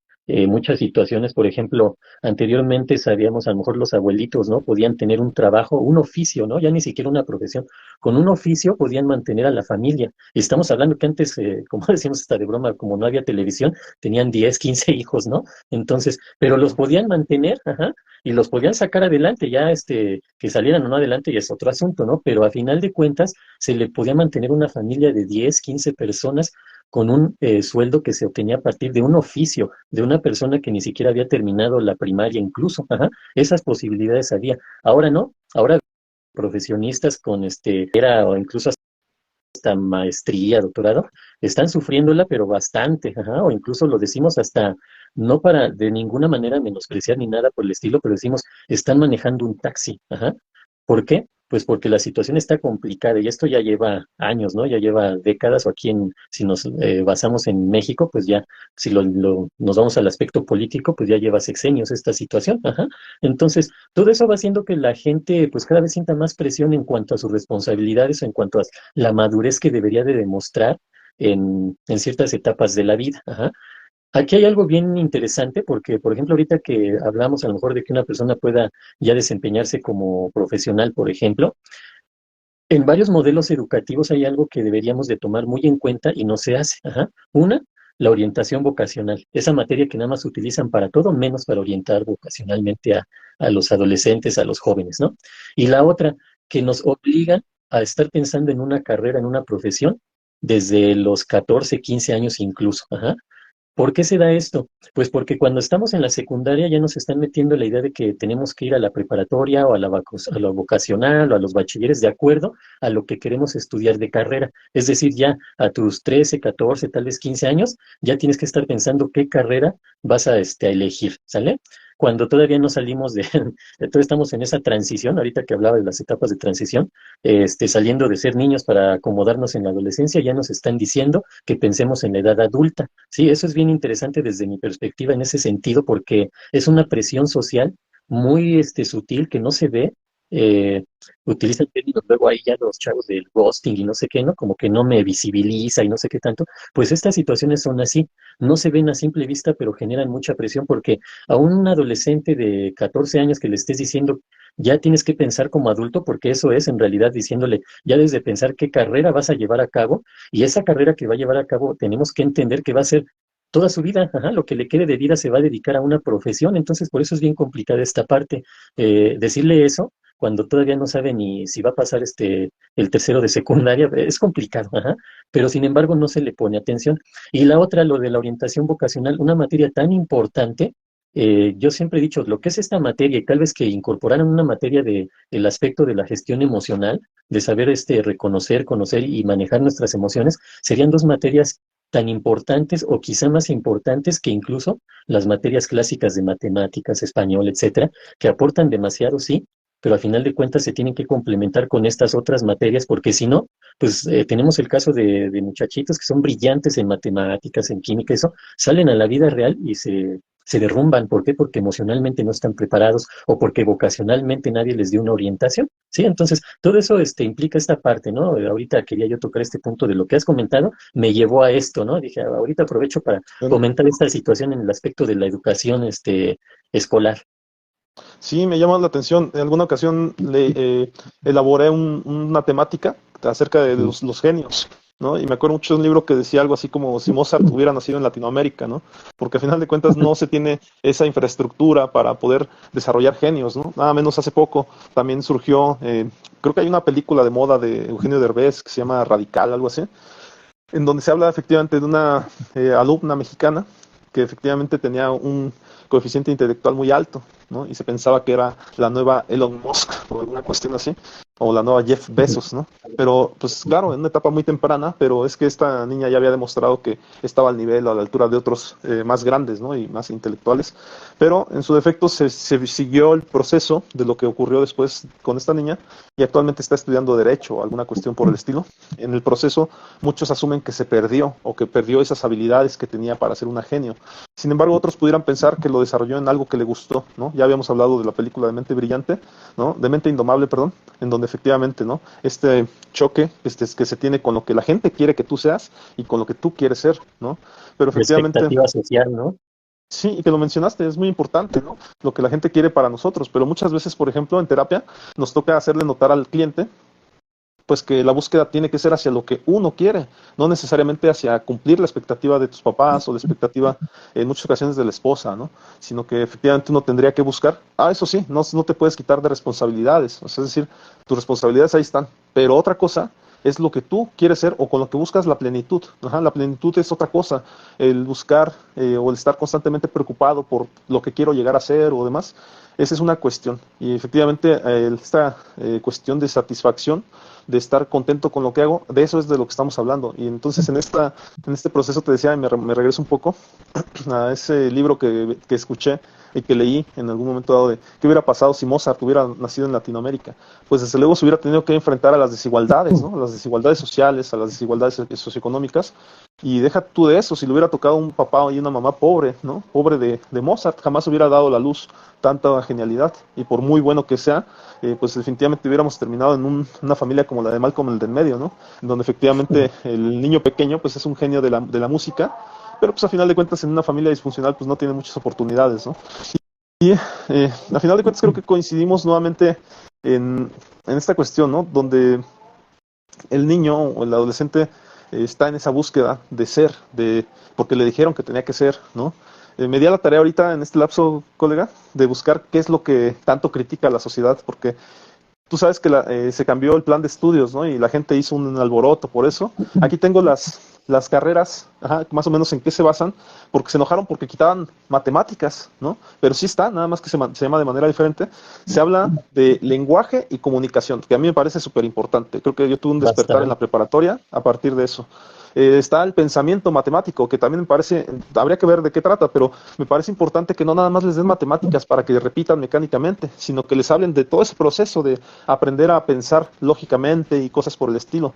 muchas situaciones, por ejemplo, anteriormente sabíamos, a lo mejor los abuelitos, ¿no? Podían tener un trabajo, un oficio, ¿no? Ya ni siquiera una profesión. Con un oficio podían mantener a la familia. Y estamos hablando que antes, como decimos hasta de broma, como no había televisión, tenían 10 15 hijos, ¿no? Entonces, pero los podían mantener, ajá, y los podían sacar adelante, ya que salieran o no adelante y es otro asunto, ¿no? Pero a final de cuentas se le podía mantener una familia de 10 15 personas con un sueldo que se obtenía a partir de un oficio, de una persona que ni siquiera había terminado la primaria incluso, ajá, esas posibilidades había. Ahora no, ahora profesionistas con era o incluso hasta maestría, doctorado, están sufriéndola, pero bastante, ajá, o incluso lo decimos hasta, no para de ninguna manera menospreciar ni nada por el estilo, pero decimos, están manejando un taxi, ajá. ¿Por qué? Pues porque la situación está complicada y esto ya lleva años, ¿no? Ya lleva décadas, o aquí si nos basamos en México, pues ya, si nos vamos al aspecto político, pues ya lleva sexenios esta situación, ajá. Entonces, todo eso va haciendo que la gente, pues cada vez sienta más presión en cuanto a sus responsabilidades, en cuanto a la madurez que debería de demostrar en ciertas etapas de la vida. Ajá. Aquí hay algo bien interesante porque, por ejemplo, ahorita que hablamos a lo mejor de que una persona pueda ya desempeñarse como profesional, por ejemplo, en varios modelos educativos hay algo que deberíamos de tomar muy en cuenta y no se hace. Ajá. Una, la orientación vocacional, esa materia que nada más utilizan para todo menos para orientar vocacionalmente a los adolescentes, a los jóvenes, ¿no? Y la otra, que nos obligan a estar pensando en una carrera, en una profesión, desde los 14 15 años incluso. Ajá. ¿Por qué se da esto? Pues porque cuando estamos en la secundaria ya nos están metiendo la idea de que tenemos que ir a la preparatoria o a la vocacional o a los bachilleres de acuerdo a lo que queremos estudiar de carrera. Es decir, ya a tus 13, 14, tal vez 15 años, ya tienes que estar pensando qué carrera vas a elegir, ¿sale? Cuando todavía no salimos todavía estamos en esa transición, ahorita que hablaba de las etapas de transición, saliendo de ser niños para acomodarnos en la adolescencia, ya nos están diciendo que pensemos en la edad adulta. Sí, eso es bien interesante desde mi perspectiva en ese sentido, porque es una presión social muy sutil que no se ve. eh, Utilizan términos luego ahí ya los chavos del ghosting y no sé qué, ¿no? Como que no me visibiliza y no sé qué tanto. Pues estas situaciones son así, no se ven a simple vista, pero generan mucha presión porque a un adolescente de 14 años que le estés diciendo, ya tienes que pensar como adulto, porque eso es en realidad diciéndole, ya desde pensar qué carrera vas a llevar a cabo, y esa carrera que va a llevar a cabo tenemos que entender que va a ser toda su vida, ajá, lo que le quede de vida se va a dedicar a una profesión, entonces por eso es bien complicada esta parte. Decirle eso cuando todavía no sabe ni si va a pasar el tercero de secundaria, es complicado, ajá, pero sin embargo no se le pone atención. Y la otra, lo de la orientación vocacional, una materia tan importante. Yo siempre he dicho, lo que es esta materia, y tal vez que incorporaran una materia de el aspecto de la gestión emocional, de saber reconocer, conocer y manejar nuestras emociones, serían dos materias tan importantes o quizá más importantes que incluso las materias clásicas de matemáticas, español, etcétera, que aportan demasiado, sí, pero al final de cuentas se tienen que complementar con estas otras materias, porque si no, pues tenemos el caso de muchachitos que son brillantes en matemáticas, en química, eso, salen a la vida real y se derrumban. ¿Por qué? Porque emocionalmente no están preparados o porque vocacionalmente nadie les dio una orientación. Sí, entonces todo eso implica esta parte, ¿no? Ahorita quería yo tocar este punto de lo que has comentado, me llevó a esto, ¿no? Dije, ahorita aprovecho para Bueno, comentar esta situación en el aspecto de la educación escolar. sí, me llama la atención. En alguna ocasión elaboré una temática acerca de Mm. los genios, ¿no? Y me acuerdo mucho de un libro que decía algo así como si Mozart hubiera nacido en Latinoamérica, ¿no? Porque al final de cuentas no se tiene esa infraestructura para poder desarrollar genios, ¿no? Nada menos hace poco también surgió, creo que hay una película de moda de Eugenio Derbez que se llama Radical, algo así, en donde se habla efectivamente de una alumna mexicana que efectivamente tenía un coeficiente intelectual muy alto, ¿no? Y se pensaba que era la nueva Elon Musk o alguna cuestión así, o la nueva Jeff Bezos, ¿no? Pero, pues claro, en una etapa muy temprana, pero es que esta niña ya había demostrado que estaba al nivel o a la altura de otros más grandes, ¿no? Y más intelectuales, pero en su defecto se siguió el proceso de lo que ocurrió después con esta niña y actualmente está estudiando Derecho o alguna cuestión por el estilo. En el proceso, muchos asumen que se perdió o que perdió esas habilidades que tenía para ser una genio. Sin embargo, otros pudieran pensar que lo desarrolló en algo que le gustó, ¿no? Ya habíamos hablado de la película de Mente Brillante, ¿no? De Mente Indomable, perdón, en donde efectivamente, ¿no? Este choque que se tiene con lo que la gente quiere que tú seas y con lo que tú quieres ser, ¿no? Pero La efectivamente, expectativa social, ¿no? sí, y que lo mencionaste, es muy importante, ¿no? Lo que la gente quiere para nosotros, pero muchas veces, por ejemplo, en terapia, nos toca hacerle notar al cliente pues que la búsqueda tiene que ser hacia lo que uno quiere, no necesariamente hacia cumplir la expectativa de tus papás o la expectativa en muchas ocasiones de la esposa, ¿no? Sino que efectivamente uno tendría que buscar, eso sí, no te puedes quitar de responsabilidades, o sea, es decir, tus responsabilidades ahí están, pero otra cosa es lo que tú quieres ser o con lo que buscas la plenitud. Ajá, la plenitud es otra cosa, el buscar o el estar constantemente preocupado por lo que quiero llegar a ser o demás, esa es una cuestión. Y efectivamente esta cuestión de satisfacción de estar contento con lo que hago, de eso es de lo que estamos hablando. Y entonces en este proceso te decía, y me regreso un poco a ese libro que escuché y que leí en algún momento dado de qué hubiera pasado si Mozart hubiera nacido en Latinoamérica. Pues desde luego se hubiera tenido que enfrentar a las desigualdades, ¿no? A las desigualdades sociales, a las desigualdades socioeconómicas. Y deja tú de eso, si le hubiera tocado un papá y una mamá pobre, ¿no? Pobre de Mozart, jamás hubiera dado la luz tanta genialidad. Y por muy bueno que sea, pues definitivamente hubiéramos terminado en una familia como la de Malcolm el del medio, ¿no? En donde efectivamente el niño pequeño pues es un genio de la música, pero pues a final de cuentas en una familia disfuncional pues no tiene muchas oportunidades, ¿no? Y a final de cuentas creo que coincidimos nuevamente en esta cuestión, ¿no? Donde el niño o el adolescente está en esa búsqueda de ser, porque le dijeron que tenía que ser, ¿no? Me di a la tarea ahorita en este lapso, colega, de buscar qué es lo que tanto critica la sociedad, porque tú sabes que se cambió el plan de estudios, ¿no? Y la gente hizo un alboroto por eso. Aquí tengo las carreras, ajá, más o menos en qué se basan, porque se enojaron porque quitaban matemáticas, ¿no? Pero sí está, nada más que se llama de manera diferente. Se habla de lenguaje y comunicación, que a mí me parece súper importante. Creo que yo tuve un despertar en Bastante. la preparatoria a partir de eso. Está el pensamiento matemático, que también me parece, habría que ver de qué trata, pero me parece importante que no nada más les den matemáticas para que repitan mecánicamente, sino que les hablen de todo ese proceso de aprender a pensar lógicamente y cosas por el estilo.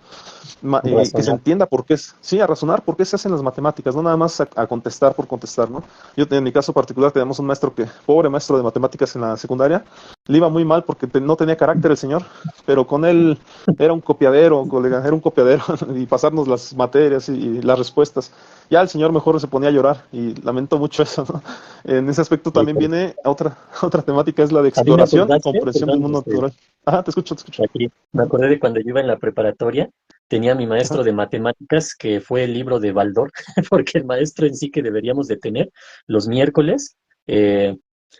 Que se Razonar. entienda por qué es, sí, a razonar por qué se hacen las matemáticas, no nada más a contestar por contestar, ¿no? Yo en mi caso particular tenemos un maestro que, pobre maestro de matemáticas en la secundaria, le iba muy mal porque no tenía carácter el señor, pero con él era un copiadero, colega, era un copiadero y pasarnos las materias y las respuestas. Ya el señor mejor se ponía a llorar y lamento mucho eso, ¿no? En ese aspecto Sí, también pero viene otra temática, es la de a mí me exploración y acordaste, comprensión del perdón, mundo natural. Ajá, te escucho, te escucho. aquí, me acordé de cuando yo iba en la preparatoria, tenía mi Ajá. maestro de matemáticas que fue el libro de Baldor, porque el maestro en sí que deberíamos de tener los miércoles, eh,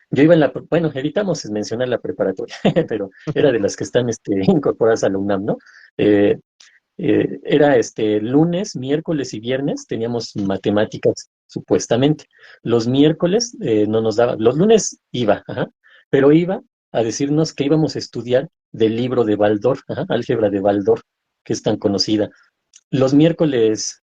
yo iba en la, bueno, evitamos mencionar la preparatoria, pero era de las que están incorporadas a la UNAM, ¿no? Eh, Era lunes, miércoles y viernes teníamos matemáticas, supuestamente. Los miércoles no nos daba, los lunes iba, ajá, pero iba a decirnos que íbamos a estudiar del libro de Baldor, ajá, álgebra de Baldor, que es tan conocida. Los miércoles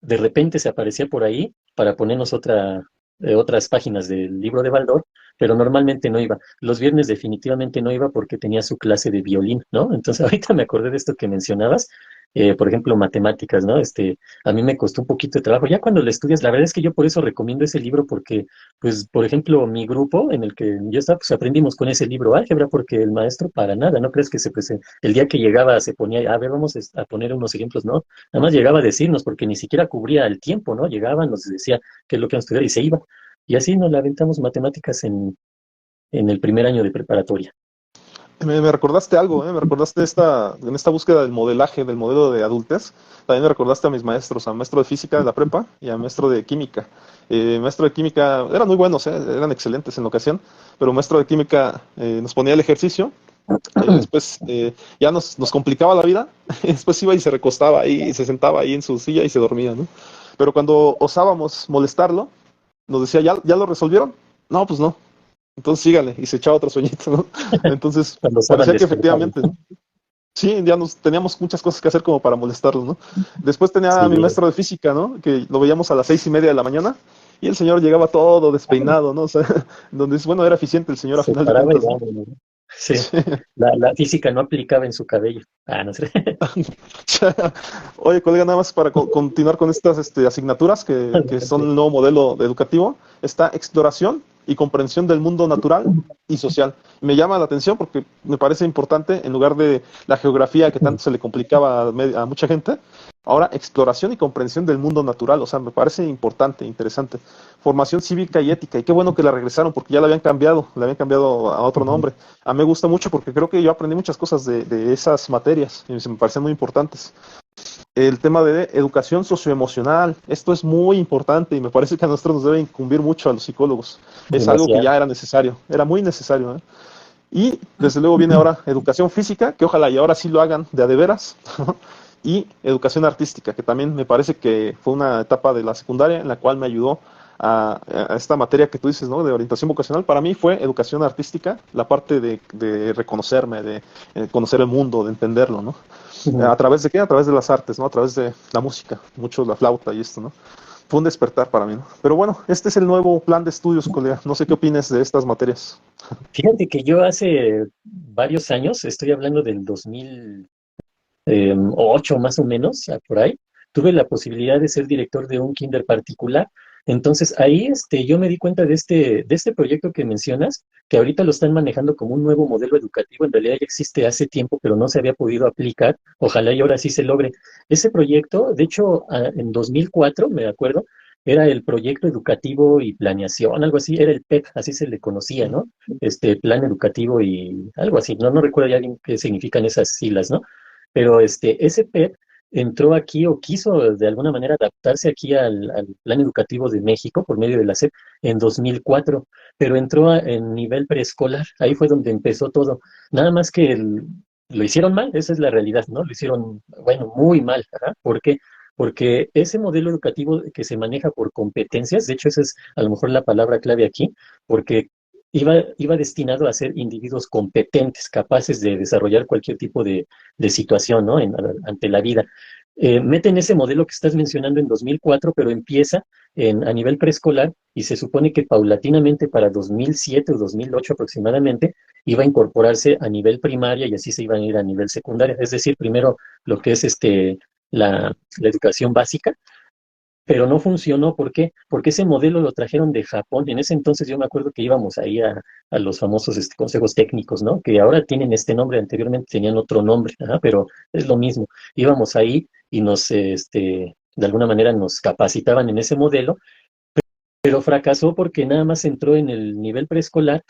de repente se aparecía por ahí para ponernos otras páginas del libro de Baldor, pero normalmente no iba. Los viernes definitivamente no iba porque tenía su clase de violín, ¿no? Entonces ahorita me acordé de esto que mencionabas, por ejemplo, matemáticas, ¿no? A mí me costó un poquito de trabajo. Ya cuando lo estudias, la verdad es que yo por eso recomiendo ese libro porque, pues, por ejemplo, mi grupo en el que yo estaba, pues aprendimos con ese libro álgebra porque el maestro para nada, ¿no crees que el día que llegaba se ponía, a ver, vamos a poner unos ejemplos, ¿no? Nada más llegaba a decirnos, porque ni siquiera cubría el tiempo, ¿no? Llegaba, nos decía qué es lo que vamos a estudiar y se iba. Y así nos la aventamos matemáticas en el primer año de preparatoria. Me recordaste algo, ¿eh? Me recordaste en esta búsqueda del modelaje, del modelo de adultez. También me recordaste a mis maestros, al maestro de física de la prepa y al maestro de química. Maestro de química, eran muy buenos, ¿eh? Eran excelentes en la ocasión, pero maestro de química nos ponía el ejercicio, después ya nos complicaba la vida, y después iba y se recostaba ahí, y se sentaba ahí en su silla y se dormía, ¿no? Pero cuando osábamos molestarlo, nos decía, ¿ya lo resolvieron? No, pues no. Entonces sígale, y se echaba otro sueñito, ¿no? Entonces Cuando estaban parecía que despertados. efectivamente, ¿no? Sí, ya teníamos muchas cosas que hacer como para molestarlos, ¿no? Después tenía a mi Sí, maestro de física, ¿no? Que lo veíamos a las 6:30 de la mañana y el señor llegaba todo despeinado, ¿no? O sea, donde bueno, era eficiente el señor a se final de paraba y cuentas, ¿no? vámonos, ¿no? Sí, la física no aplicaba en su cabello. Ah, no sé. Oye, colega, nada más para continuar con estas asignaturas que son el nuevo modelo educativo, está exploración y comprensión del mundo natural y social. Me llama la atención porque me parece importante, en lugar de la geografía que tanto se le complicaba a mucha gente, ahora exploración y comprensión del mundo natural. O sea, me parece importante, interesante. Formación cívica y ética. Y qué bueno que la regresaron porque ya la habían cambiado a otro nombre. A mí me gusta mucho porque creo que yo aprendí muchas cosas de esas materias y me parecen muy importantes. El tema de educación socioemocional, esto es muy importante y me parece que a nosotros nos debe incumbir mucho a los psicólogos. Es algo que Demasiado. ya era necesario, era muy necesario, ¿eh? Y desde luego viene ahora educación física, que ojalá y ahora sí lo hagan de a de veras, y educación artística, que también me parece que fue una etapa de la secundaria en la cual me ayudó a esta materia que tú dices, ¿no? De orientación vocacional. Para mí fue educación artística, la parte de reconocerme, de conocer el mundo, de entenderlo, ¿no? ¿A través de qué? A través de las artes, ¿no? A través de la música, mucho la flauta y esto, ¿no? Fue un despertar para mí, ¿no? Pero bueno, este es el nuevo plan de estudios, colega. No sé qué opines de estas materias. Fíjate que yo hace varios años, estoy hablando del 2008 más o menos, por ahí, tuve la posibilidad de ser director de un kinder particular. Entonces ahí yo me di cuenta de este proyecto que mencionas, que ahorita lo están manejando como un nuevo modelo educativo. En realidad ya existe hace tiempo, pero no se había podido aplicar. Ojalá y ahora sí se logre. Ese proyecto, de hecho, en 2004, me acuerdo, era el proyecto educativo y planeación, algo así, era el PEP, así se le conocía, ¿no? Plan educativo y algo así, no recuerdo ya bien qué significan esas siglas, ¿no? Pero ese PEP entró aquí o quiso de alguna manera adaptarse aquí al plan educativo de México por medio de la SEP en 2004, pero entró en nivel preescolar, ahí fue donde empezó todo. Nada más que lo hicieron mal, esa es la realidad, ¿no? Lo hicieron, bueno, muy mal, ¿verdad? ¿Por qué? porque ese modelo educativo que se maneja por competencias, de hecho esa es a lo mejor la palabra clave aquí, porque iba destinado a ser individuos competentes, capaces de desarrollar cualquier tipo de situación, ¿no? Ante la vida. Meten ese modelo que estás mencionando en 2004, pero empieza a nivel preescolar y se supone que paulatinamente para 2007 o 2008 aproximadamente iba a incorporarse a nivel primaria y así se iban a ir a nivel secundaria. Es decir, primero lo que es la educación básica, pero no funcionó. ¿Por qué? Porque ese modelo lo trajeron de Japón. En ese entonces yo me acuerdo que íbamos ahí a los famosos consejos técnicos, ¿no? Que ahora tienen este nombre, anteriormente tenían otro nombre, ajá, pero es lo mismo. Íbamos ahí y de alguna manera nos capacitaban en ese modelo, pero fracasó porque nada más entró en el nivel preescolar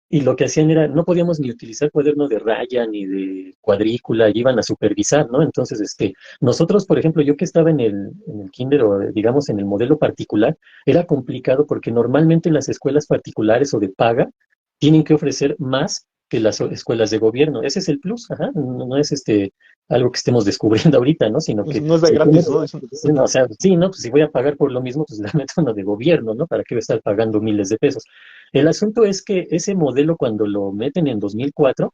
y lo que hacían era, no podíamos ni utilizar cuaderno de raya ni de cuadrícula, y iban a supervisar, ¿no? Entonces, nosotros, por ejemplo, yo que estaba en el kinder o digamos en el modelo particular, era complicado porque normalmente las escuelas particulares o de paga tienen que ofrecer más que las escuelas de gobierno. Ese es el plus, ajá, no es algo que estemos descubriendo ahorita, ¿no? Sino que No es de se tiene, gratis, ¿no? sí, no, o sea, sí, ¿no? Pues si voy a pagar por lo mismo, pues la meto uno de gobierno, ¿no? ¿Para qué voy a estar pagando miles de pesos? El asunto es que ese modelo cuando lo meten en 2004,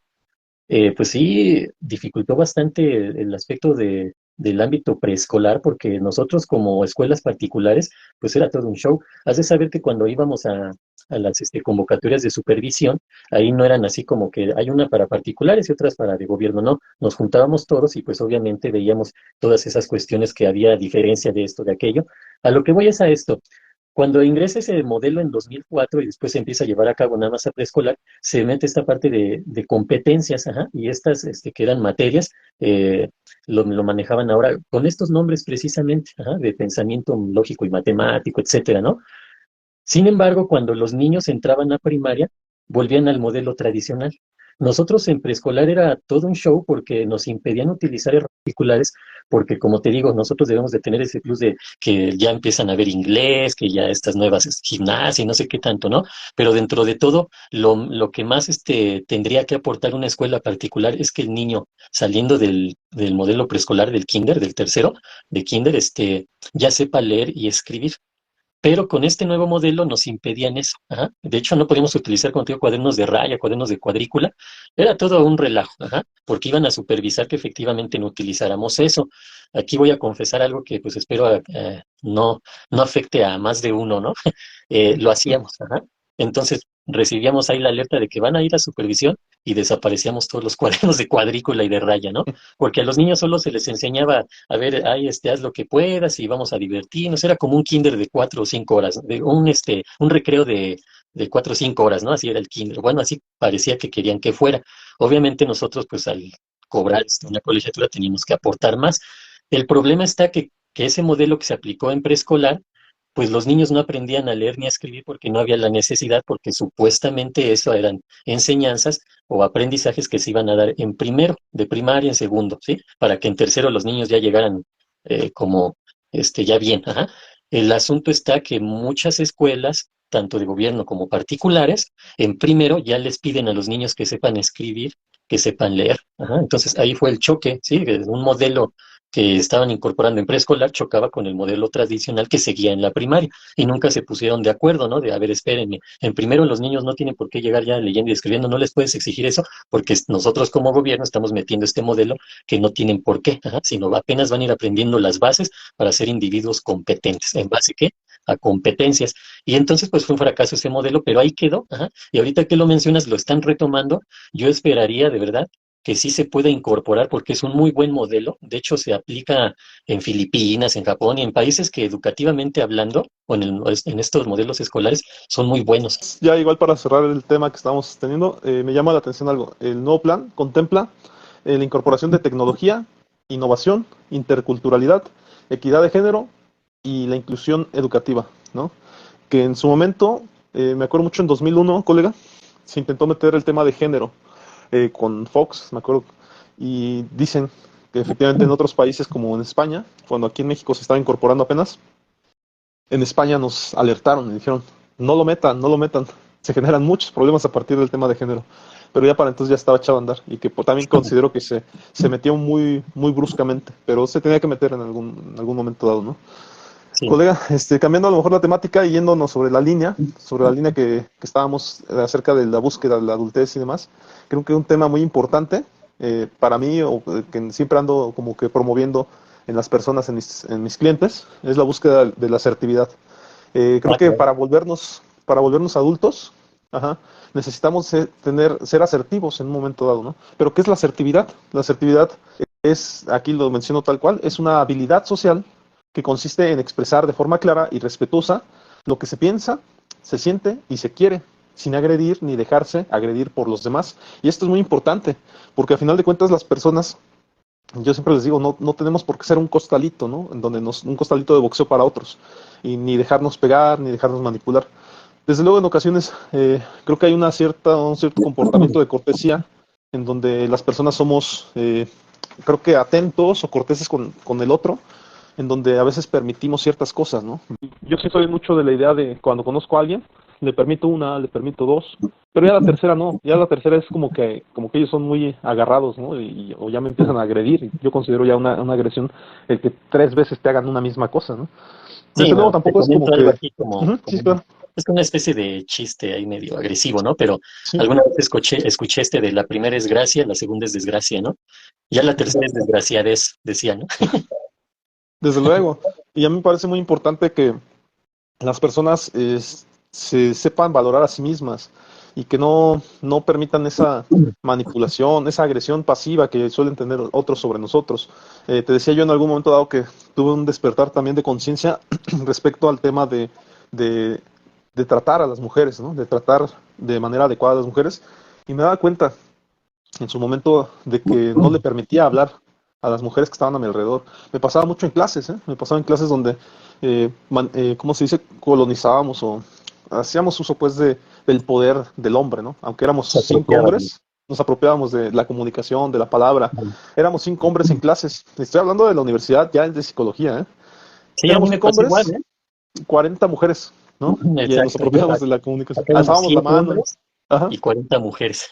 pues sí, dificultó bastante el aspecto del ámbito preescolar, porque nosotros como escuelas particulares, pues era todo un show. Has de saber que cuando íbamos a las convocatorias de supervisión, ahí no eran así como que hay una para particulares y otras para de gobierno, no, nos juntábamos todos y pues obviamente veíamos todas esas cuestiones que había diferencia de esto, de aquello. A lo que voy es a esto. Cuando ingresa ese modelo en 2004 y después se empieza a llevar a cabo nada más a preescolar, se mete esta parte de competencias, ajá, y estas que eran materias, eh, lo manejaban ahora con estos nombres precisamente, ajá, de pensamiento lógico y matemático, etcétera, ¿no? Sin embargo, cuando los niños entraban a primaria, volvían al modelo tradicional. Nosotros en preescolar era todo un show porque nos impedían utilizar errores particulares, porque como te digo, nosotros debemos de tener ese plus de que ya empiezan a ver inglés, que ya estas nuevas gimnasia y no sé qué tanto, ¿no? Pero dentro de todo, lo que más tendría que aportar una escuela particular es que el niño saliendo del modelo preescolar, del kinder, del tercero, de kinder, ya sepa leer y escribir. Pero con este nuevo modelo nos impedían eso. Ajá. De hecho, no podíamos utilizar contigo cuadernos de raya, cuadernos de cuadrícula. Era todo un relajo, ajá, porque iban a supervisar que efectivamente no utilizáramos eso. Aquí voy a confesar algo que pues espero no afecte a más de uno, ¿no? Lo hacíamos, ajá. Entonces recibíamos ahí la alerta de que van a ir a supervisión y desaparecíamos todos los cuadernos de cuadrícula y de raya, ¿no? Porque a los niños solo se les enseñaba, a ver, ahí haz lo que puedas y vamos a divertirnos. Era como un kinder de 4 o 5 horas, un recreo de 4 o 5 horas, ¿no? Así era el kinder. Bueno, así parecía que querían que fuera. Obviamente nosotros, pues al cobrar una colegiatura teníamos que aportar más. El problema está que ese modelo que se aplicó en preescolar, pues los niños no aprendían a leer ni a escribir porque no había la necesidad, porque supuestamente eso eran enseñanzas o aprendizajes que se iban a dar en primero, de primaria, en segundo, ¿sí? Para que en tercero los niños ya llegaran como ya bien. Ajá. El asunto está que muchas escuelas, tanto de gobierno como particulares, en primero ya les piden a los niños que sepan escribir, que sepan leer. Ajá. Entonces ahí fue el choque, ¿sí? Un modelo que estaban incorporando en preescolar chocaba con el modelo tradicional que seguía en la primaria y nunca se pusieron de acuerdo, ¿no? De, a ver, espérenme, en primero los niños no tienen por qué llegar ya leyendo y escribiendo, no les puedes exigir eso porque nosotros como gobierno estamos metiendo este modelo que no tienen por qué, ajá, sino apenas van a ir aprendiendo las bases para ser individuos competentes. ¿En base qué? A competencias. Y entonces, pues fue un fracaso ese modelo, pero ahí quedó, ajá. Y ahorita que lo mencionas, lo están retomando. Yo esperaría, de verdad, que sí se pueda incorporar porque es un muy buen modelo. De hecho, se aplica en Filipinas, en Japón y en países que educativamente hablando, o en estos modelos escolares, son muy buenos. Ya igual para cerrar el tema que estamos teniendo, me llama la atención algo. El nuevo plan contempla la incorporación de tecnología, innovación, interculturalidad, equidad de género y la inclusión educativa, ¿no? Que en su momento, me acuerdo mucho en 2001, colega, se intentó meter el tema de género con Fox, me acuerdo, y dicen que efectivamente en otros países como en España, cuando aquí en México se estaba incorporando apenas, en España nos alertaron y dijeron, no lo metan, no lo metan, se generan muchos problemas a partir del tema de género. pero ya para entonces ya estaba echado a andar y que también considero que se metió muy, muy bruscamente, pero se tenía que meter en algún momento dado, ¿no? Sí, Colega, cambiando a lo mejor la temática y yéndonos sobre la línea que estábamos acerca de la búsqueda de la adultez y demás, creo que un tema muy importante para mí, o que siempre ando como que promoviendo en las personas, en mis clientes, es la búsqueda de la asertividad. Creo que claro. para volvernos adultos, ajá, necesitamos ser asertivos en un momento dado, ¿no? Pero ¿qué es la asertividad? La asertividad es, aquí lo menciono tal cual, es una habilidad social que consiste en expresar de forma clara y respetuosa lo que se piensa, se siente y se quiere, sin agredir ni dejarse agredir por los demás. Y esto es muy importante, porque al final de cuentas las personas, yo siempre les digo, no tenemos por qué ser un costalito, ¿no? En donde un costalito de boxeo para otros, y ni dejarnos pegar, ni dejarnos manipular. Desde luego, en ocasiones, creo que hay un cierto comportamiento de cortesía en donde las personas somos, creo que atentos o corteses con el otro, en donde a veces permitimos ciertas cosas, ¿no? Yo sí soy mucho de la idea de cuando conozco a alguien, le permito una, le permito dos, pero ya la tercera no, ya la tercera es como que ellos son muy agarrados, ¿no? O ya me empiezan a agredir. Yo considero ya una agresión el que tres veces te hagan una misma cosa, ¿no? Sí, Desde luego no, te tampoco es como comento algo que... aquí como, Ujú, sí, como claro. es una especie de chiste ahí medio agresivo, ¿no? Pero Sí, alguna vez escuché de la primera es gracia, la segunda es desgracia, ¿no? Ya la tercera es desgraciadez, decía, ¿no? desde luego. Y a mí me parece muy importante que las personas se sepan valorar a sí mismas y que no permitan esa manipulación, esa agresión pasiva que suelen tener otros sobre nosotros. Te decía yo en algún momento dado que tuve un despertar también de conciencia respecto al tema de, de tratar a las mujeres, ¿no? De tratar de manera adecuada a las mujeres. Y me daba cuenta en su momento de que no le permitía hablar a las mujeres que estaban a mi alrededor. Me pasaba mucho en clases, ¿eh? Me pasaba en clases donde, ¿cómo se dice? Colonizábamos o hacíamos uso pues del poder del hombre, ¿no? Aunque éramos Se cinco apropiaban. hombres, nos apropiábamos de la comunicación, de la palabra. Éramos cinco hombres en clases. Estoy hablando de la universidad, ya es de psicología, ¿eh? Sí, a mí Éramos me cinco pasó igual, hombres, ¿eh? 40 mujeres, ¿no? Y nos Exacto. apropiábamos de la comunicación. Acá éramos Alzábamos la 7 mano. hombres Ajá. y 40 mujeres.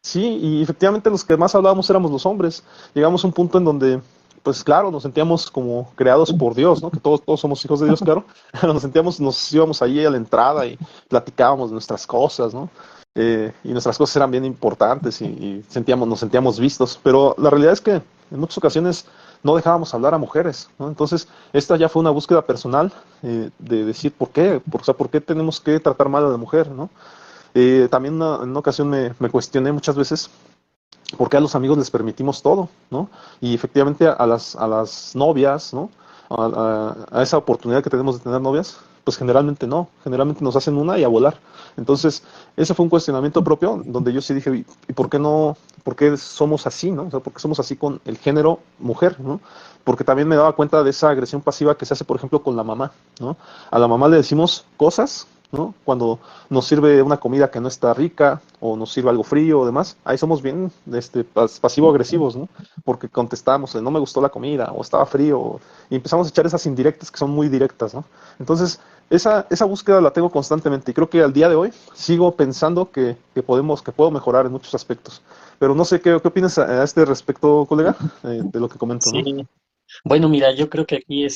Sí, y efectivamente los que más hablábamos éramos los hombres. Llegamos a un punto en donde, pues claro, nos sentíamos como creados por Dios, ¿no? Que todos somos hijos de Dios, claro. Nos sentíamos, nos íbamos ahí a la entrada y platicábamos de nuestras cosas, ¿no? Y nuestras cosas eran bien importantes y nos sentíamos vistos. Pero la realidad es que en muchas ocasiones no dejábamos hablar a mujeres, ¿no? Entonces, esta ya fue una búsqueda personal de decir por qué, o sea, por qué tenemos que tratar mal a la mujer, ¿no? También en una ocasión me cuestioné muchas veces por qué a los amigos les permitimos todo, ¿no? Y efectivamente a las novias, ¿no? A esa oportunidad que tenemos de tener novias, pues generalmente nos hacen una y a volar. Entonces, ese fue un cuestionamiento propio donde yo sí dije, ¿y por qué no, por qué somos así, ¿no? O sea, ¿por qué somos así con el género mujer, ¿no? Porque también me daba cuenta de esa agresión pasiva que se hace, por ejemplo, con la mamá, ¿no? A la mamá le decimos cosas, ¿no? Cuando nos sirve una comida que no está rica o nos sirve algo frío o demás, ahí somos bien pasivo-agresivos, ¿no? Porque contestamos, no me gustó la comida o estaba frío y empezamos a echar esas indirectas que son muy directas, ¿no? Entonces, esa búsqueda la tengo constantemente y creo que al día de hoy sigo pensando que puedo mejorar en muchos aspectos. Pero no sé qué opinas a este respecto, colega, de lo que comento, Sí. ¿no? Bueno, mira, yo creo que aquí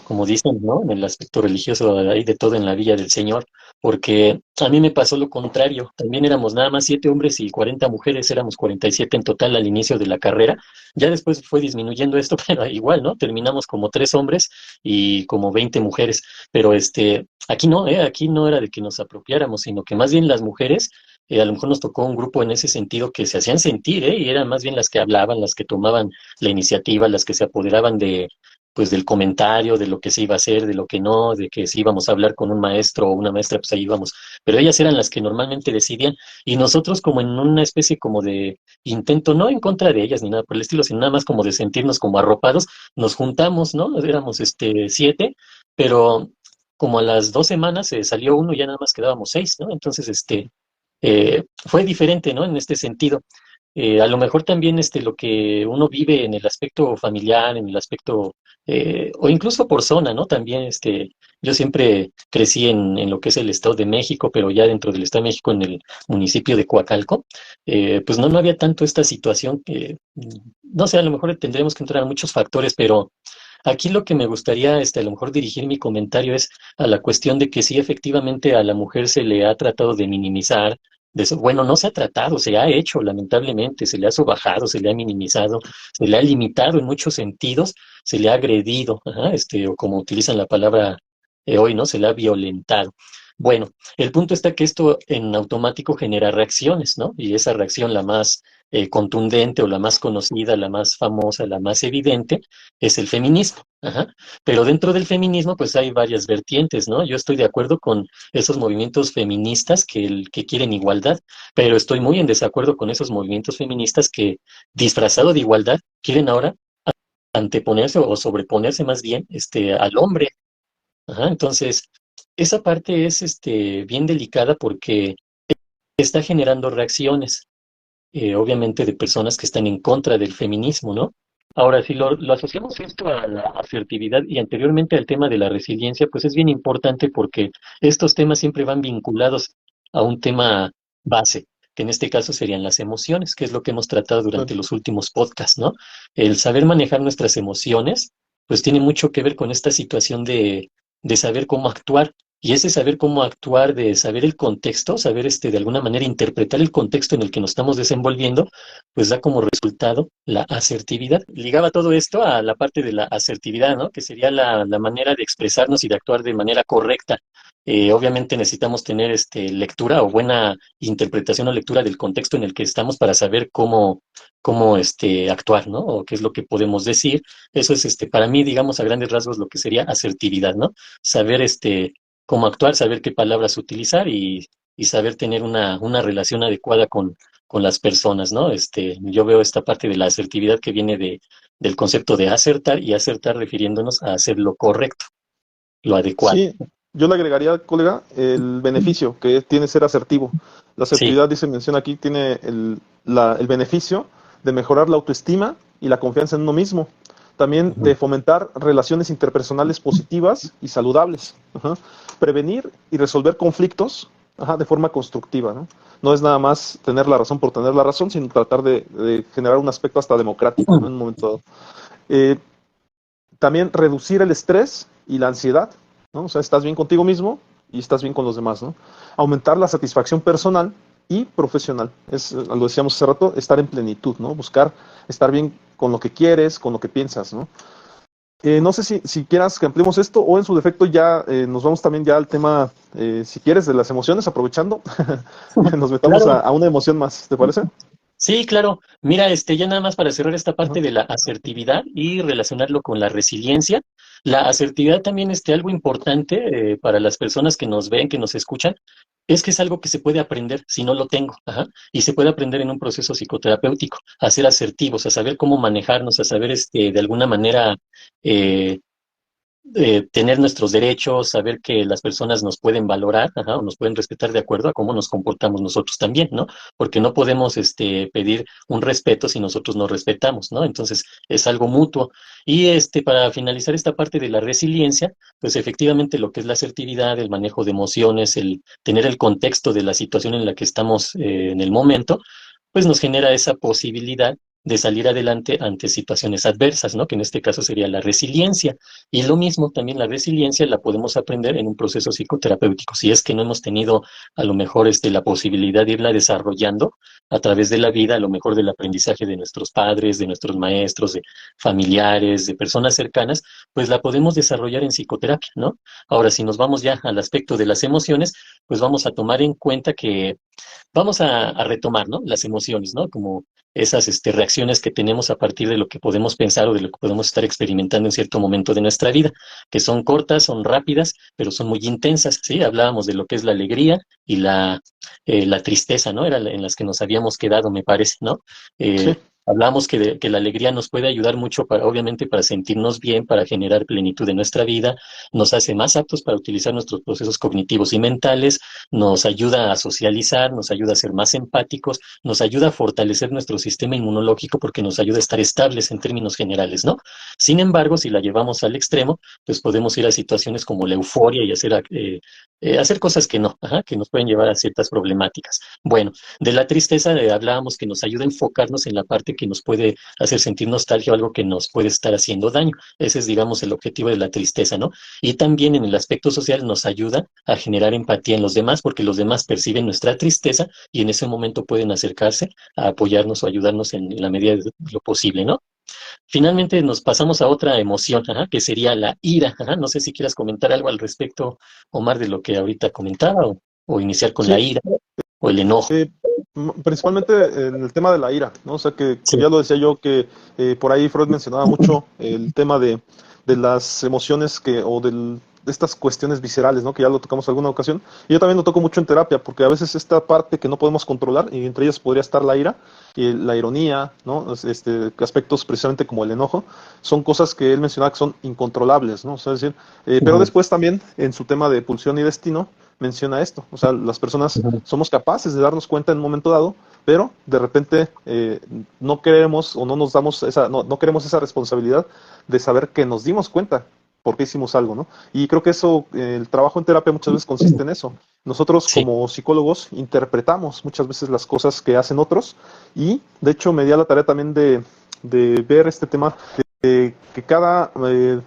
como dicen, ¿no? En el aspecto religioso hay de todo en la Villa del Señor, porque a mí me pasó lo contrario. También éramos nada más 7 hombres y 40 mujeres, éramos 47 en total al inicio de la carrera. Ya después fue disminuyendo esto, pero igual, ¿no? Terminamos como 3 hombres y como 20 mujeres. Pero aquí no, ¿eh? Aquí no era de que nos apropiáramos, sino que más bien las mujeres. A lo mejor nos tocó un grupo en ese sentido que se hacían sentir, ¿eh? Y eran más bien las que hablaban, las que tomaban la iniciativa, las que se apoderaban pues del comentario, de lo que se iba a hacer, de lo que no, de que si íbamos a hablar con un maestro o una maestra, pues ahí íbamos. Pero ellas eran las que normalmente decidían y nosotros como en una especie como de intento, no en contra de ellas ni nada por el estilo, sino nada más como de sentirnos como arropados, nos juntamos, ¿no? Éramos 7, pero como a las 2 semanas salió uno y ya nada más quedábamos 6, ¿no? Entonces, fue diferente, ¿no? En este sentido. A lo mejor también lo que uno vive en el aspecto familiar, en el aspecto, o incluso por zona, ¿no? También yo siempre crecí en lo que es el Estado de México, pero ya dentro del Estado de México, en el municipio de Coacalco, pues no había tanto esta situación que, no sé, a lo mejor tendremos que entrar a muchos factores, pero aquí lo que me gustaría, a lo mejor dirigir mi comentario es a la cuestión de que sí, efectivamente a la mujer se le ha tratado de minimizar, bueno, no se ha tratado, se ha hecho, lamentablemente, se le ha sobajado, se le ha minimizado, se le ha limitado en muchos sentidos, se le ha agredido, ajá, o como utilizan la palabra hoy, ¿no? Se le ha violentado. Bueno, el punto está que esto en automático genera reacciones, ¿no? Y esa reacción, la más contundente o la más conocida, la más famosa, la más evidente, es el feminismo. Ajá. Pero dentro del feminismo, pues hay varias vertientes, ¿no? Yo estoy de acuerdo con esos movimientos feministas que quieren igualdad, pero estoy muy en desacuerdo con esos movimientos feministas que, disfrazado de igualdad, quieren ahora anteponerse o sobreponerse más bien al hombre. Ajá. Entonces, esa parte es bien delicada porque está generando reacciones obviamente de personas que están en contra del feminismo, ¿no? Ahora, si lo asociamos esto a la asertividad y anteriormente al tema de la resiliencia, pues es bien importante porque estos temas siempre van vinculados a un tema base, que en este caso serían las emociones, que es lo que hemos tratado durante Claro. los últimos podcasts, ¿no? El saber manejar nuestras emociones, pues tiene mucho que ver con esta situación de saber cómo actuar. Y ese saber cómo actuar, de saber el contexto, saber de alguna manera interpretar el contexto en el que nos estamos desenvolviendo, pues da como resultado la asertividad. Ligaba todo esto a la parte de la asertividad, ¿no? Que sería la manera de expresarnos y de actuar de manera correcta. Obviamente necesitamos tener lectura o buena interpretación o lectura del contexto en el que estamos para saber cómo actuar, ¿no? O qué es lo que podemos decir. Eso es para mí, digamos, a grandes rasgos lo que sería asertividad, ¿no? Saber cómo actuar, saber qué palabras utilizar y saber tener una relación adecuada con las personas, ¿no? Yo veo esta parte de la asertividad que viene del concepto de acertar y acertar refiriéndonos a hacer lo correcto, lo adecuado. Sí, yo le agregaría, colega, el beneficio que tiene ser asertivo. La Sí, asertividad, dice, menciona aquí, tiene el beneficio de mejorar la autoestima y la confianza en uno mismo. También ujú, de fomentar relaciones interpersonales positivas y saludables. Ajá. Prevenir y resolver conflictos, ajá, de forma constructiva, ¿no? No es nada más tener la razón por tener la razón, sino tratar de generar un aspecto hasta democrático, ¿no? En un momento dado. Eh, También reducir el estrés y la ansiedad, ¿no? O sea, estás bien contigo mismo y estás bien con los demás, ¿no? Aumentar la satisfacción personal y profesional. Lo decíamos hace rato, estar en plenitud, ¿no? Buscar estar bien con lo que quieres, con lo que piensas, ¿no? No sé si quieras que ampliemos esto o en su defecto ya nos vamos también ya al tema, si quieres, de las emociones, aprovechando, nos metamos claro. a una emoción más, ¿te parece? Sí, claro. Mira, ya nada más para cerrar esta Ajá. parte de la asertividad y relacionarlo con la resiliencia. La asertividad también, algo importante para las personas que nos ven, que nos escuchan, es que es algo que se puede aprender si no lo tengo, ajá, y se puede aprender en un proceso psicoterapéutico, a ser asertivos, a saber cómo manejarnos, a saber, de alguna manera, eh, tener nuestros derechos, saber que las personas nos pueden valorar, ajá, o nos pueden respetar de acuerdo a cómo nos comportamos nosotros también, ¿no? Porque no podemos pedir un respeto si nosotros no respetamos, ¿no? Entonces es algo mutuo. Y para finalizar esta parte de la resiliencia, pues efectivamente lo que es la asertividad, el manejo de emociones, el tener el contexto de la situación en la que estamos en el momento, pues nos genera esa posibilidad de salir adelante ante situaciones adversas, ¿no? Que en este caso sería la resiliencia. Y lo mismo, también la resiliencia la podemos aprender en un proceso psicoterapéutico. Si es que no hemos tenido a lo mejor la posibilidad de irla desarrollando a través de la vida, a lo mejor del aprendizaje de nuestros padres, de nuestros maestros, de familiares, de personas cercanas, pues la podemos desarrollar en psicoterapia, ¿no? Ahora, si nos vamos ya al aspecto de las emociones, pues vamos a tomar en cuenta que vamos a retomar, ¿no? Las emociones, ¿no? Como esas reacciones que tenemos a partir de lo que podemos pensar o de lo que podemos estar experimentando en cierto momento de nuestra vida, que son cortas, son rápidas, pero son muy intensas, ¿sí? Hablábamos de lo que es la alegría y la tristeza, ¿no? Era en las que nos habíamos quedado, me parece, ¿no? Eh, Sí. Hablamos que la alegría nos puede ayudar mucho para, obviamente, para sentirnos bien, para generar plenitud en nuestra vida, nos hace más aptos para utilizar nuestros procesos cognitivos y mentales, nos ayuda a socializar, nos ayuda a ser más empáticos, nos ayuda a fortalecer nuestro sistema inmunológico porque nos ayuda a estar estables en términos generales, ¿no? Sin embargo, si la llevamos al extremo, pues podemos ir a situaciones como la euforia y hacer cosas que no, ajá, que nos pueden llevar a ciertas problemáticas. Bueno, de la tristeza hablábamos que nos ayuda a enfocarnos en la parte que nos puede hacer sentir nostalgia o algo que nos puede estar haciendo daño. Ese es, digamos, el objetivo de la tristeza, ¿no? Y también en el aspecto social nos ayuda a generar empatía en los demás porque los demás perciben nuestra tristeza y en ese momento pueden acercarse a apoyarnos o ayudarnos en la medida de lo posible, ¿no? Finalmente nos pasamos a otra emoción, ajá, que sería la ira. Ajá. No sé si quieras comentar algo al respecto, Omar, de lo que ahorita comentaba o iniciar con la Sí, ira o el enojo. eh, principalmente en el tema de la ira, ¿no? O sea, que Sí. ya lo decía yo, que por ahí Freud mencionaba mucho el tema de las emociones de estas cuestiones viscerales, ¿no? Que ya lo tocamos en alguna ocasión. Y yo también lo toco mucho en terapia, porque a veces esta parte que no podemos controlar, y entre ellas podría estar la ira y la ironía, ¿no? Aspectos precisamente como el enojo, son cosas que él mencionaba que son incontrolables, ¿no? O sea, es decir, pero Ujú, después también en su tema de pulsión y destino menciona esto. O sea, las personas ujú. somos capaces de darnos cuenta en un momento dado, pero de repente no queremos o no nos damos no queremos esa responsabilidad de saber que nos dimos cuenta por qué hicimos algo, ¿no? Y creo que eso, el trabajo en terapia muchas veces consiste en eso. Nosotros Sí, como psicólogos interpretamos muchas veces las cosas que hacen otros y de hecho me di a la tarea también de ver este tema que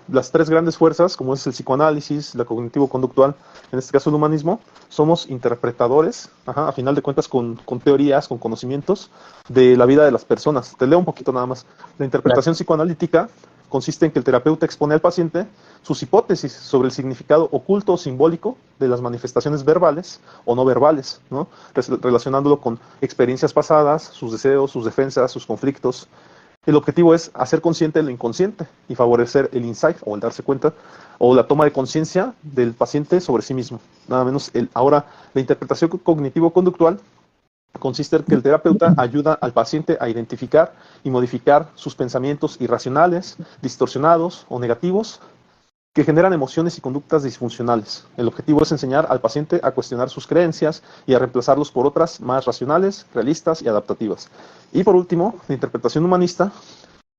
las tres grandes fuerzas, como es el psicoanálisis, la cognitivo-conductual, en este caso el humanismo, somos interpretadores, ajá, a final de cuentas con teorías, con conocimientos de la vida de las personas. Te leo un poquito nada más. La claro. interpretación psicoanalítica consiste en que el terapeuta expone al paciente sus hipótesis sobre el significado oculto o simbólico de las manifestaciones verbales o no verbales, ¿no? Relacionándolo con experiencias pasadas, sus deseos, sus defensas, sus conflictos. El objetivo es hacer consciente lo inconsciente y favorecer el insight o el darse cuenta o la toma de conciencia del paciente sobre sí mismo. Nada menos ahora la interpretación cognitivo-conductual consiste en que el terapeuta ayuda al paciente a identificar y modificar sus pensamientos irracionales, distorsionados o negativos que generan emociones y conductas disfuncionales. El objetivo es enseñar al paciente a cuestionar sus creencias y a reemplazarlos por otras más racionales, realistas y adaptativas. Y por último, la interpretación humanista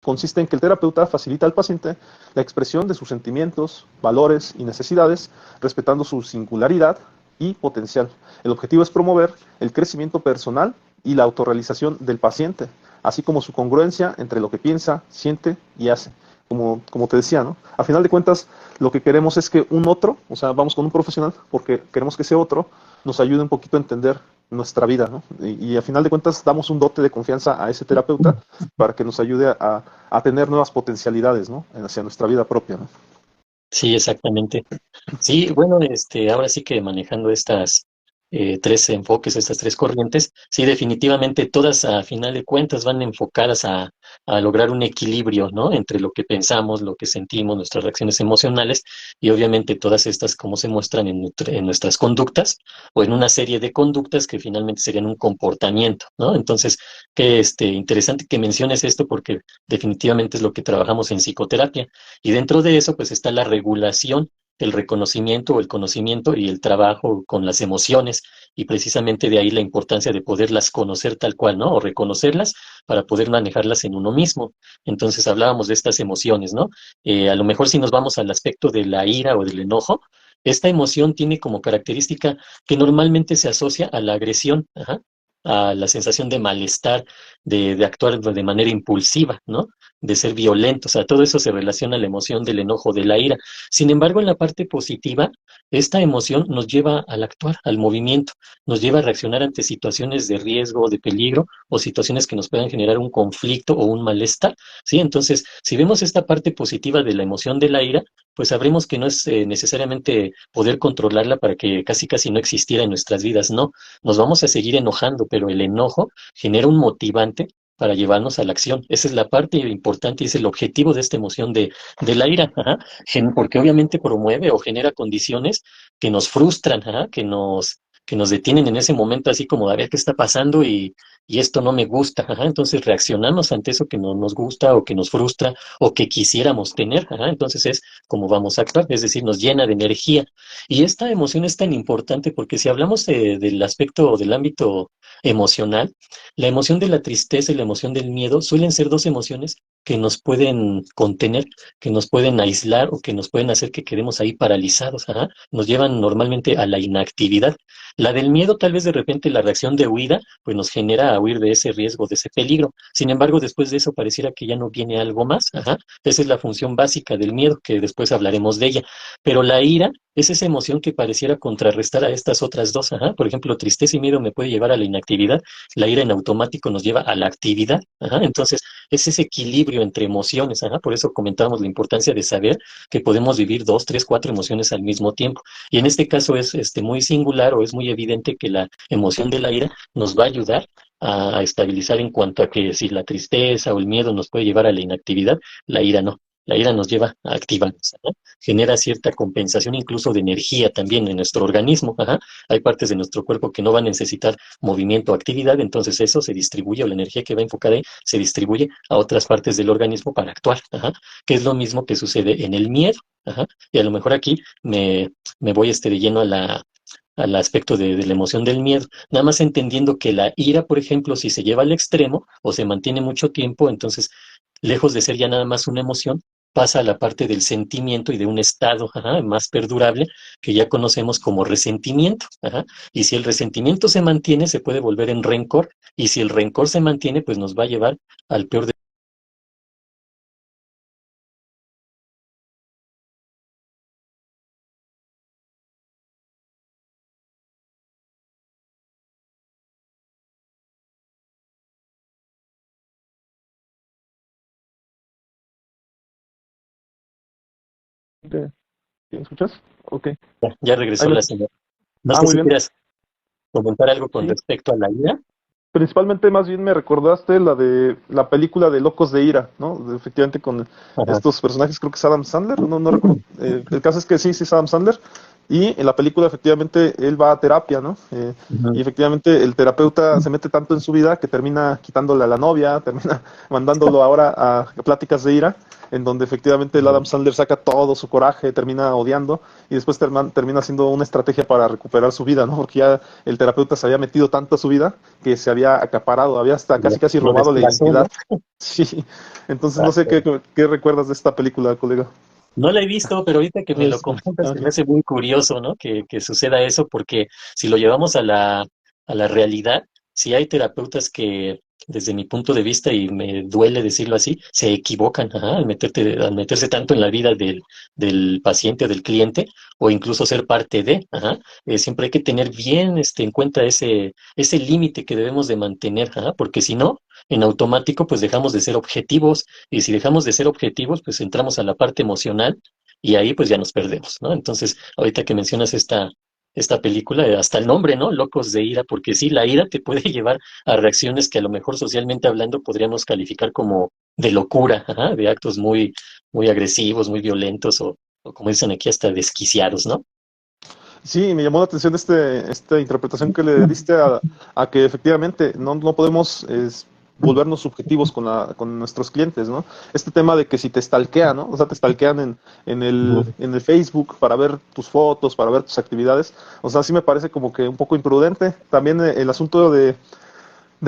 consiste en que el terapeuta facilita al paciente la expresión de sus sentimientos, valores y necesidades, respetando su singularidad y potencial. El objetivo es promover el crecimiento personal y la autorrealización del paciente, así como su congruencia entre lo que piensa, siente y hace. Como te decía, ¿no? A final de cuentas, lo que queremos es que un otro, o sea, vamos con un profesional porque queremos que ese otro nos ayude un poquito a entender nuestra vida, ¿no? Y a final de cuentas damos un dote de confianza a ese terapeuta para que nos ayude a tener nuevas potencialidades, ¿no? Hacia nuestra vida propia, ¿no? Sí, exactamente. Sí, bueno, ahora sí que manejando estas tres enfoques, estas tres corrientes, sí, definitivamente todas a final de cuentas van enfocadas a lograr un equilibrio, ¿no? Entre lo que pensamos, lo que sentimos, nuestras reacciones emocionales y obviamente todas estas cómo se muestran en nuestras conductas o en una serie de conductas que finalmente serían un comportamiento, ¿no? Entonces, qué interesante que menciones esto porque definitivamente es lo que trabajamos en psicoterapia y dentro de eso pues está la regulación, el reconocimiento o el conocimiento y el trabajo con las emociones y precisamente de ahí la importancia de poderlas conocer tal cual, ¿no? O reconocerlas para poder manejarlas en uno mismo. Entonces hablábamos de estas emociones, ¿no? A lo mejor si nos vamos al aspecto de la ira o del enojo, esta emoción tiene como característica que normalmente se asocia a la agresión, ajá, a la sensación de malestar, de actuar de manera impulsiva, ¿no? De ser violento, o sea, todo eso se relaciona a la emoción del enojo, de la ira. Sin embargo, en la parte positiva, esta emoción nos lleva al actuar, al movimiento, nos lleva a reaccionar ante situaciones de riesgo, de peligro o situaciones que nos puedan generar un conflicto o un malestar, ¿sí? Entonces, si vemos esta parte positiva de la emoción de la ira, pues sabremos que no es necesariamente poder controlarla para que casi casi no existiera en nuestras vidas, no, nos vamos a seguir enojando, pero el enojo genera un motivante para llevarnos a la acción. Esa es la parte importante y es el objetivo de esta emoción de la ira, ajá, porque obviamente promueve o genera condiciones que nos frustran, ajá, que nos que nos detienen en ese momento así como, a ver qué está pasando y esto no me gusta. Ajá, entonces reaccionamos ante eso que no nos gusta o que nos frustra o que quisiéramos tener. Ajá, entonces es como vamos a actuar, es decir, nos llena de energía. Y esta emoción es tan importante porque si hablamos del aspecto o del ámbito emocional, la emoción de la tristeza y la emoción del miedo suelen ser dos emociones que nos pueden contener, que nos pueden aislar o que nos pueden hacer que quedemos ahí paralizados. Ajá. Nos llevan normalmente a la inactividad. La del miedo, tal vez de repente la reacción de huida, pues nos genera a huir de ese riesgo, de ese peligro. Sin embargo, después de eso pareciera que ya no viene algo más. Ajá. Esa es la función básica del miedo, que después hablaremos de ella. Pero la ira es esa emoción que pareciera contrarrestar a estas otras dos. Ajá. Por ejemplo, tristeza y miedo me puede llevar a la inactividad, la ira en automático nos lleva a la actividad. Ajá. Entonces, es ese equilibrio entre emociones. Ajá. Por eso comentábamos la importancia de saber que podemos vivir dos, tres, cuatro emociones al mismo tiempo. Y en este caso es muy singular o es muy evidente que la emoción de la ira nos va a ayudar a estabilizar en cuanto a que si la tristeza o el miedo nos puede llevar a la inactividad, la ira no. La ira nos lleva a activarnos, ¿no? Genera cierta compensación incluso de energía también en nuestro organismo. Ajá. Hay partes de nuestro cuerpo que no van a necesitar movimiento o actividad, entonces eso se distribuye, o la energía que va enfocada ahí se distribuye a otras partes del organismo para actuar. Ajá. Que es lo mismo que sucede en el miedo. Ajá. Y a lo mejor aquí me voy de lleno al aspecto de la emoción del miedo, nada más entendiendo que la ira, por ejemplo, si se lleva al extremo o se mantiene mucho tiempo, entonces, lejos de ser ya nada más una emoción, pasa a la parte del sentimiento y de un estado, ajá, más perdurable que ya conocemos como resentimiento. Ajá. Y si el resentimiento se mantiene, se puede volver en rencor, y si el rencor se mantiene, pues nos va a llevar al peor de... ¿Me escuchas? Ok. Ya Ahí regresó me la escuchas. señora. No Ah, sé muy si bien. quieras comentar algo con Sí. respecto a la ira. Principalmente, más bien me recordaste la de la película de Locos de Ira, ¿no? Efectivamente con Ajá. estos personajes, creo que es Adam Sandler, no recuerdo. El caso es que sí, sí es Adam Sandler. Y en la película efectivamente él va a terapia, ¿no? Y Ujú. efectivamente el terapeuta se mete tanto en su vida que termina quitándole a la novia, termina mandándolo ahora a pláticas de ira, en donde efectivamente el Adam Sandler saca todo su coraje, termina odiando y después termina haciendo una estrategia para recuperar su vida, ¿no? Porque ya el terapeuta se había metido tanto a su vida que se había acaparado, había hasta casi casi Lo robado la desplazó, identidad. ¿no? Sí, entonces no sé Exacto. qué recuerdas de esta película, colega. No la he visto, pero ahorita que No me lo es- comentas, se ok. me hace muy curioso, ¿no? Que suceda eso, porque si lo llevamos a la realidad, si hay terapeutas que, desde mi punto de vista, y me duele decirlo así, se equivocan, ajá, al meterse tanto en la vida del paciente o del cliente, o incluso ser parte de, ajá. Siempre hay que tener bien en cuenta ese límite que debemos de mantener, ajá, porque si no, en automático, pues dejamos de ser objetivos y si dejamos de ser objetivos, pues entramos a la parte emocional y ahí pues ya nos perdemos, ¿no? Entonces, ahorita que mencionas esta película, hasta el nombre, ¿no? Locos de ira, porque sí, la ira te puede llevar a reacciones que a lo mejor socialmente hablando podríamos calificar como de locura, ajá, de actos muy, muy agresivos, muy violentos o como dicen aquí, hasta desquiciados, ¿no? Sí, me llamó la atención esta interpretación que le diste a que efectivamente no podemos volvernos subjetivos con nuestros clientes, ¿no? Este tema de que si te stalkean, ¿no? O sea, te stalkean Ujú. en el Facebook para ver tus fotos, para ver tus actividades. O sea, sí me parece como que un poco imprudente. También el asunto de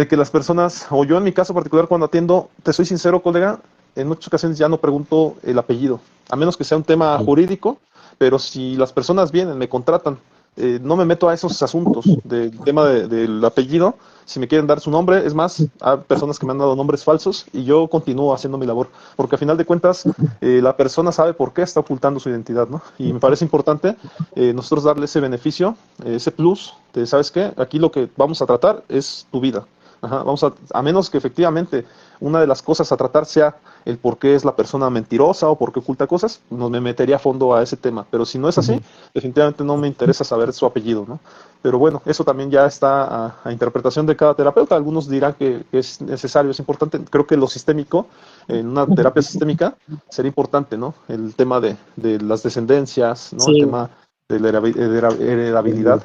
que las personas, o yo en mi caso particular cuando atiendo, te soy sincero, colega, en muchas ocasiones ya no pregunto el apellido, a menos que sea un tema jurídico, pero si las personas vienen, me contratan, no me meto a esos asuntos del tema del apellido, si me quieren dar su nombre, es más, hay personas que me han dado nombres falsos y yo continúo haciendo mi labor, porque a final de cuentas la persona sabe por qué está ocultando su identidad, ¿no? Y me parece importante nosotros darle ese beneficio, ese plus, de, ¿sabes qué? Aquí lo que vamos a tratar es tu vida. Ajá, a menos que efectivamente una de las cosas a tratar sea el por qué es la persona mentirosa o por qué oculta cosas, no me metería a fondo a ese tema. Pero si no es así, definitivamente no me interesa saber su apellido, ¿no? Pero bueno, eso también ya está a interpretación de cada terapeuta. Algunos dirán que es necesario, es importante. Creo que lo sistémico, en una terapia sistémica, sería importante, ¿no? El tema de las descendencias, ¿no? El Sí, tema heredabilidad.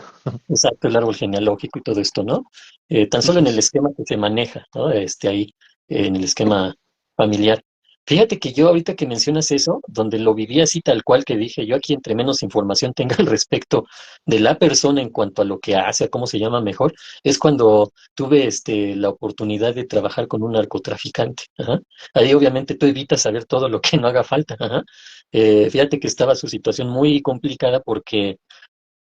Exacto, el árbol genealógico y todo esto, ¿no? Tan solo en el esquema que se maneja, ¿no? Ahí, en el esquema familiar. Fíjate que yo ahorita que mencionas eso, donde lo viví así tal cual que dije, yo aquí entre menos información tenga al respecto de la persona en cuanto a lo que hace, a cómo se llama mejor, es cuando tuve la oportunidad de trabajar con un narcotraficante. Ajá. Ahí obviamente tú evitas saber todo lo que no haga falta. Ajá. Fíjate que estaba su situación muy complicada porque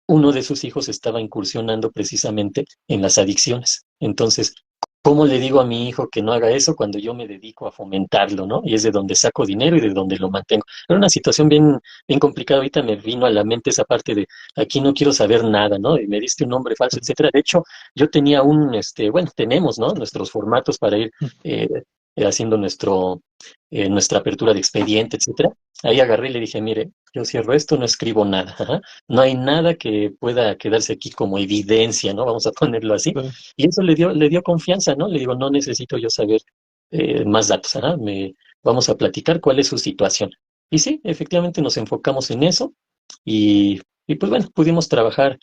uno de sus hijos estaba incursionando precisamente en las adicciones. Entonces, ¿cómo le digo a mi hijo que no haga eso cuando yo me dedico a fomentarlo, ¿no? Y es de donde saco dinero y de donde lo mantengo. Era una situación bien, bien complicada. Ahorita me vino a la mente esa parte de aquí no quiero saber nada, ¿no? Y me diste un nombre falso, etcétera. De hecho, yo tenía bueno, tenemos, ¿no? Nuestros formatos para ir eh, haciendo nuestra apertura de expediente, etcétera. Ahí agarré y le dije, mire, yo cierro esto, no escribo nada. Ajá. No hay nada que pueda quedarse aquí como evidencia, ¿no? Vamos a ponerlo así. Sí. Y eso le dio confianza, ¿no? Le digo, no necesito yo saber más datos, ¿ah? Vamos a platicar cuál es su situación. Y sí, efectivamente nos enfocamos en eso y pues bueno, pudimos trabajar,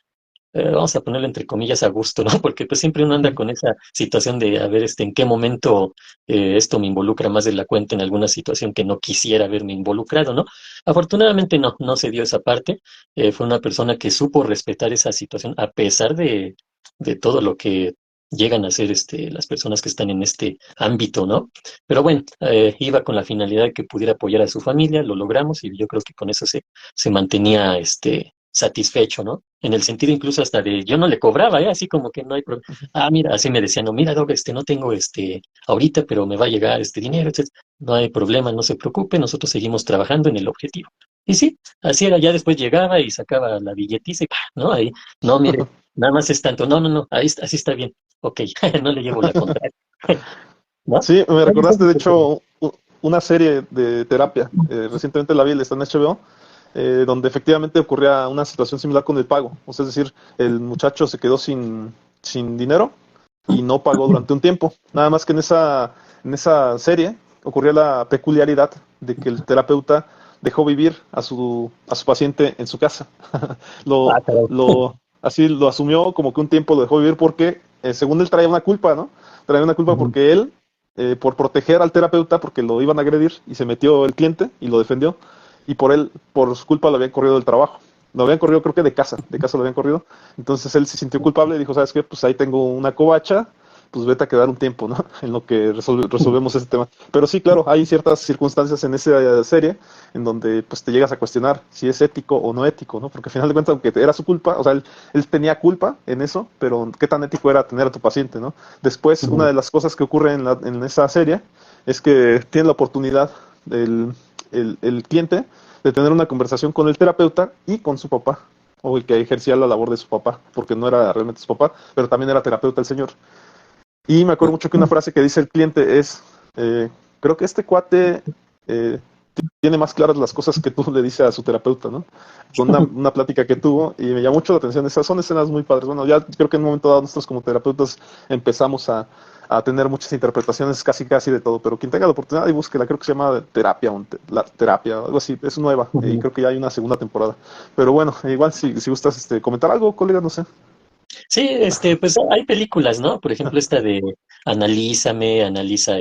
vamos a ponerlo entre comillas a gusto, ¿no? Porque pues siempre uno anda con esa situación de a ver en qué momento esto me involucra más de la cuenta en alguna situación que no quisiera haberme involucrado, ¿no? Afortunadamente no se dio esa parte. Fue una persona que supo respetar esa situación a pesar de todo lo que llegan a ser las personas que están en este ámbito, ¿no? Pero bueno, iba con la finalidad de que pudiera apoyar a su familia, lo logramos y yo creo que con eso se mantenía satisfecho, ¿no? En el sentido incluso hasta de, yo no le cobraba, ¿eh? Así como que no hay problema. Ah, mira, así me decían, no, mira, Doc, no tengo ahorita, pero me va a llegar este dinero, etcétera. No hay problema, no se preocupe, nosotros seguimos trabajando en el objetivo. Y sí, así era, ya después llegaba y sacaba la billetiza y ¡pa! ¿No? Ahí, no, mire, nada más es tanto, no, ahí está, así está bien, ok, no le llevo la contraria, ¿no? Sí, me Ahí recordaste son de pequeños. hecho una serie de terapia. Recientemente la vi, está en HBO, donde efectivamente ocurría una situación similar con el pago. O sea, es decir, el muchacho se quedó sin dinero y no pagó durante un tiempo. Nada más que en esa serie ocurría la peculiaridad de que el terapeuta dejó vivir a su paciente en su casa. Ah, Lo, caray. así lo asumió como que un tiempo lo dejó vivir porque, según él, traía una culpa, ¿no? Traía una culpa Ujú. porque él, por proteger al terapeuta, porque lo iban a agredir y se metió el cliente y lo defendió, y por él, por su culpa, lo habían corrido del trabajo. Lo habían corrido, creo que de casa lo habían corrido. Entonces él se sintió culpable y dijo, ¿sabes qué? Pues ahí tengo una covacha, pues vete a quedar un tiempo, ¿no? En lo que resolvemos ese tema. Pero sí, claro, hay ciertas circunstancias en esa serie en donde pues te llegas a cuestionar si es ético o no ético, ¿no? Porque al final de cuentas, aunque era su culpa, o sea, él tenía culpa en eso, pero qué tan ético era tener a tu paciente, ¿no? Después, una Ujú. de las cosas que ocurre en esa serie es que tiene la oportunidad el cliente de tener una conversación con el terapeuta y con su papá, o el que ejercía la labor de su papá, porque no era realmente su papá, pero también era terapeuta el señor. Y me acuerdo mucho que una frase que dice el cliente es, creo que este cuate eh, tiene más claras las cosas que tú le dice a su terapeuta, ¿no? Con una plática que tuvo y me llamó mucho la atención. Esas son escenas muy padres. Bueno, ya creo que en un momento dado nosotros como terapeutas empezamos a tener muchas interpretaciones casi casi de todo, pero quien tenga la oportunidad y búsquela, creo que se llama terapia, la terapia, algo así, es nueva y Ujú. creo que ya hay una segunda temporada. Pero bueno, igual si gustas comentar algo, colega, no sé. Sí, pues hay películas, ¿no? Por ejemplo, esta de Analízame, analiza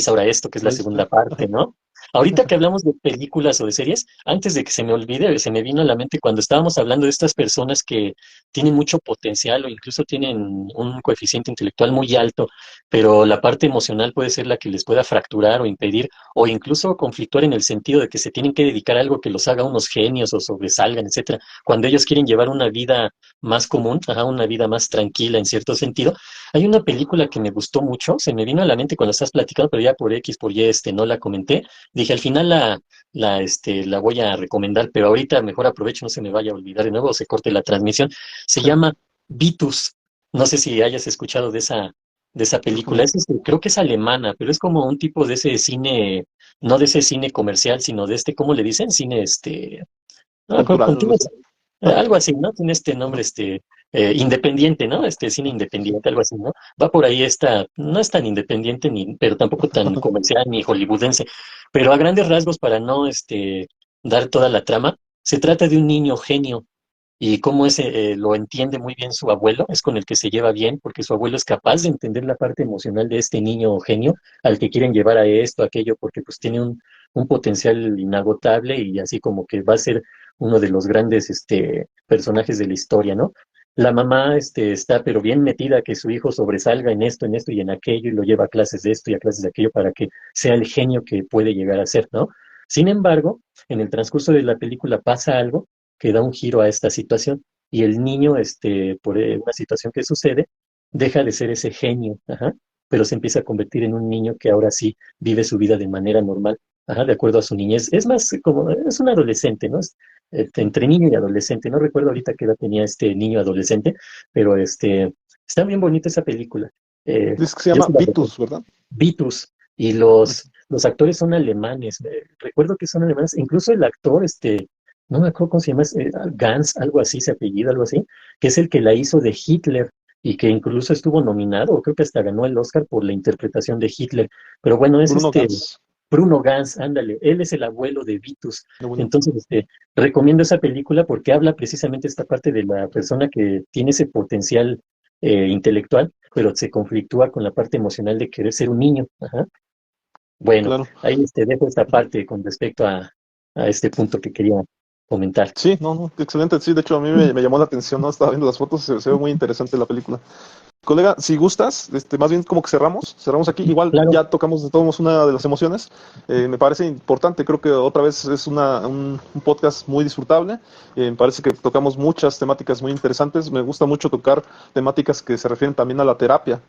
ahora esto, que es la Ahí está. segunda parte, ¿no? Ahorita que hablamos de películas o de series, antes de que se me olvide, se me vino a la mente cuando estábamos hablando de estas personas que tienen mucho potencial o incluso tienen un coeficiente intelectual muy alto, pero la parte emocional puede ser la que les pueda fracturar o impedir, o incluso conflictuar en el sentido de que se tienen que dedicar a algo que los haga unos genios o sobresalgan, etcétera, cuando ellos quieren llevar una vida más común, ajá, una vida más tranquila en cierto sentido. Hay una película que me gustó mucho, se me vino a la mente cuando estás platicando, pero ya por X, por Y, no la comenté. Dije, al final la voy a recomendar, pero ahorita mejor aprovecho, no se me vaya a olvidar de nuevo, o se corte la transmisión. Se llama Vitus. No sé si hayas escuchado de esa película. Híjole, Creo que es alemana, pero es como un tipo de ese cine, no de ese cine comercial, sino de ¿cómo le dicen? Cine, no me acuerdo, cultural, algo así. algo así, ¿no? Tiene este nombre, independiente, ¿no? Cine Sí. independiente, algo así, ¿no? Va por ahí no es tan independiente ni, pero tampoco tan comercial ni hollywoodense, pero a grandes rasgos para no, dar toda la trama, se trata de un niño genio y cómo ese lo entiende muy bien su abuelo, es con el que se lleva bien, porque su abuelo es capaz de entender la parte emocional de este niño genio al que quieren llevar a esto, a aquello, porque pues tiene un potencial inagotable y así como que va a ser uno de los grandes personajes de la historia, ¿no? La mamá está pero bien metida a que su hijo sobresalga en esto y en aquello y lo lleva a clases de esto y a clases de aquello para que sea el genio que puede llegar a ser, ¿no? Sin embargo, en el transcurso de la película pasa algo que da un giro a esta situación y el niño, por una situación que sucede, deja de ser ese genio, ajá, pero se empieza a convertir en un niño que ahora sí vive su vida de manera normal, ajá, de acuerdo a su niñez. Es más como, es un adolescente, ¿no? Entre niño y adolescente. No recuerdo ahorita qué edad tenía este niño adolescente, pero está bien bonita esa película. Dice que se Yo llama sí la recomiendo. Vitus, ¿verdad? Vitus, y los actores son alemanes. Recuerdo que son alemanes, incluso el actor, no me acuerdo cómo se llama, Gans, algo así, se apellida, algo así, que es el que la hizo de Hitler y que incluso estuvo nominado, o creo que hasta ganó el Oscar por la interpretación de Hitler. Pero bueno, es Bruno Gantz. Bruno Gans, ándale, él es el abuelo de Vitus. Qué bueno. Entonces, recomiendo esa película porque habla precisamente esta parte de la persona que tiene ese potencial intelectual, pero se conflictúa con la parte emocional de querer ser un niño. Ajá. Bueno, Claro. ahí dejo esta parte con respecto a este punto que quería comentar. Sí, no, no, excelente. Sí, de hecho a mí me llamó la atención, ¿no? Estaba viendo las fotos, se ve muy interesante la película. Colega, si gustas, más bien como que cerramos aquí. Igual Claro, ya tocamos de todos modos una de las emociones. Me parece importante, creo que otra vez es un podcast muy disfrutable. Me parece que tocamos muchas temáticas muy interesantes. Me gusta mucho tocar temáticas que se refieren también a la terapia,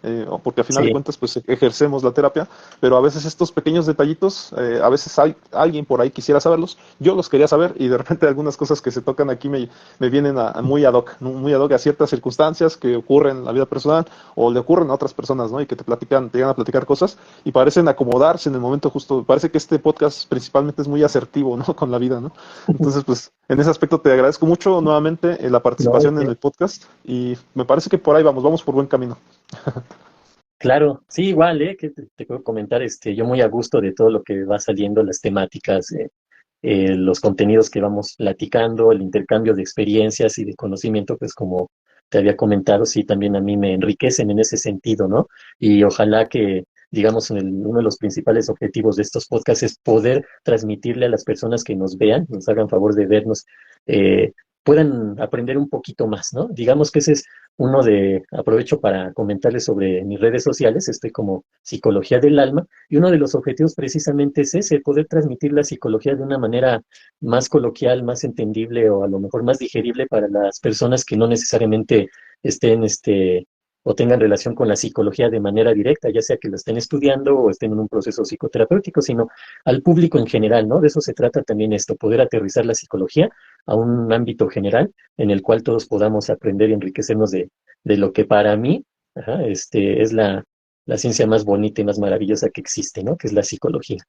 porque a final de sí, cuentas pues ejercemos la terapia, pero a veces estos pequeños detallitos, a veces alguien por ahí quisiera saberlos. Yo los quería saber y de repente algunas cosas que se tocan aquí me vienen muy ad hoc, ¿no? Muy ad hoc a ciertas circunstancias que ocurren en la vida personal o le ocurren a otras personas, ¿no? Y que te llegan a platicar cosas y parecen acomodarse en el momento justo. Parece que este podcast principalmente es muy asertivo, ¿no? Con la vida, ¿no? Entonces, pues, en ese aspecto te agradezco mucho nuevamente la no, participación en el podcast y me parece que por ahí vamos por buen camino. claro, sí, igual, que te puedo comentar, yo muy a gusto de todo lo que va saliendo, las temáticas, los contenidos que vamos platicando, el intercambio de experiencias y de conocimiento, pues como te había comentado, sí, también a mí me enriquecen en ese sentido, ¿no? Y ojalá que, digamos, uno de los principales objetivos de estos podcasts es poder transmitirle a las personas que nos vean, nos hagan favor de vernos, eh, puedan aprender un poquito más, ¿no? Digamos que ese es aprovecho para comentarles sobre mis redes sociales, estoy como Psicología del Alma, y uno de los objetivos precisamente es ese, poder transmitir la psicología de una manera más coloquial, más entendible o a lo mejor más digerible para las personas que no necesariamente estén, o tengan relación con la psicología de manera directa, ya sea que la estén estudiando o estén en un proceso psicoterapéutico, sino al público en general, ¿no? De eso se trata también esto, poder aterrizar la psicología a un ámbito general en el cual todos podamos aprender y enriquecernos de lo que para mí, ajá, es la ciencia más bonita y más maravillosa que existe, ¿no? Que es la psicología.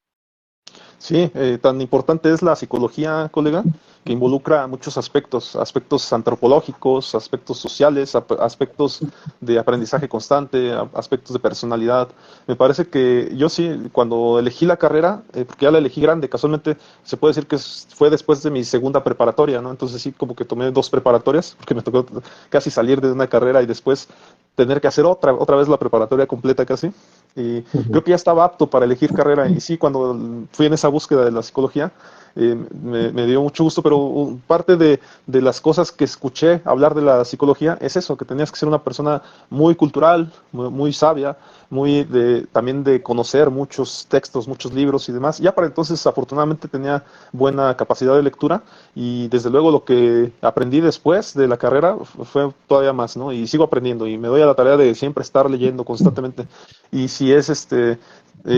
Sí, tan importante es la psicología, colega, que involucra muchos aspectos, aspectos antropológicos, aspectos sociales, aspectos de aprendizaje constante, aspectos de personalidad. Me parece que yo sí, cuando elegí la carrera, porque ya la elegí grande, casualmente se puede decir que fue después de mi segunda preparatoria, ¿no? Entonces sí, como que tomé dos preparatorias, porque me tocó casi salir de una carrera y después tener que hacer otra vez la preparatoria completa casi. Y Ujú. creo que ya estaba apto para elegir carrera. Y sí, cuando fui en esa búsqueda de la psicología, me dio mucho gusto, pero parte de las cosas que escuché hablar de la psicología es eso, que tenías que ser una persona muy cultural, muy sabia, también de conocer muchos textos, muchos libros y demás. Ya para entonces, afortunadamente, tenía buena capacidad de lectura y desde luego lo que aprendí después de la carrera fue todavía más, ¿no? Y sigo aprendiendo y me doy a la tarea de siempre estar leyendo constantemente. Y si es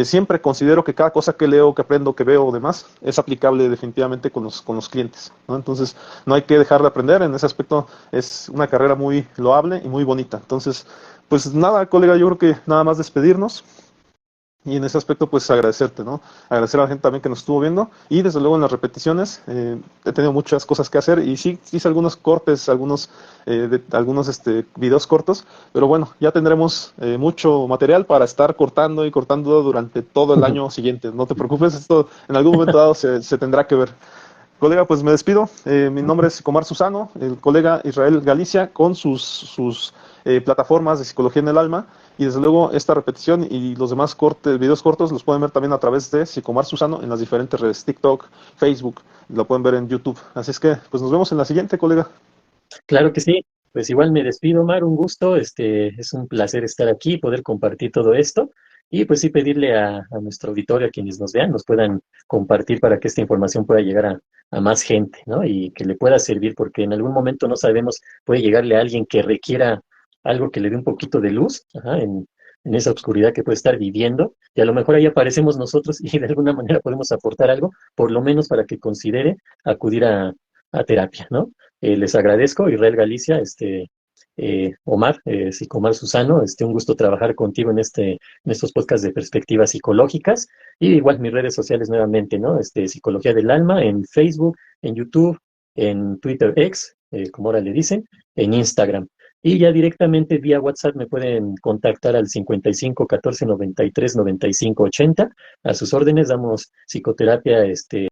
siempre considero que cada cosa que leo, que aprendo, que veo o demás es aplicable definitivamente con los clientes, ¿no? Entonces no hay que dejar de aprender, en ese aspecto es una carrera muy loable y muy bonita. Entonces, pues nada, colega, yo creo que nada más despedirnos. Y en ese aspecto, pues agradecerte, ¿no? Agradecer a la gente también que nos estuvo viendo. Y desde luego en las repeticiones, he tenido muchas cosas que hacer. Y sí, hice algunos cortes, algunos videos cortos. Pero bueno, ya tendremos mucho material para estar cortando y cortando durante todo el año siguiente. No te preocupes, esto en algún momento dado se tendrá que ver. Colega, pues me despido. Mi nombre es Comar Susano, el colega Israel Galicia, con sus plataformas de psicología en el alma. Y desde luego esta repetición y los demás videos cortos los pueden ver también a través de Psicomar Susano en las diferentes redes, TikTok, Facebook, lo pueden ver en YouTube. Así es que, pues nos vemos en la siguiente, colega. Claro que sí. Pues igual me despido, Omar, un gusto. Es un placer estar aquí, poder compartir todo esto. Y pues sí, pedirle a nuestro auditorio, a quienes nos vean, nos puedan compartir para que esta información pueda llegar a más gente, ¿no? Y que le pueda servir, porque en algún momento no sabemos, puede llegarle a alguien que requiera algo que le dé un poquito de luz, ajá, en esa oscuridad que puede estar viviendo. Y a lo mejor ahí aparecemos nosotros y de alguna manera podemos aportar algo, por lo menos para que considere acudir a terapia, ¿no? Les agradezco, Israel Galicia, Omar, Psicomar Susano, un gusto trabajar contigo en estos podcasts de perspectivas psicológicas, y igual mis redes sociales nuevamente, ¿no? Psicología del Alma, en Facebook, en YouTube, en Twitter X, como ahora le dicen, en Instagram. Y ya directamente vía WhatsApp me pueden contactar al 55 14 93 95 80. A sus órdenes damos psicoterapia,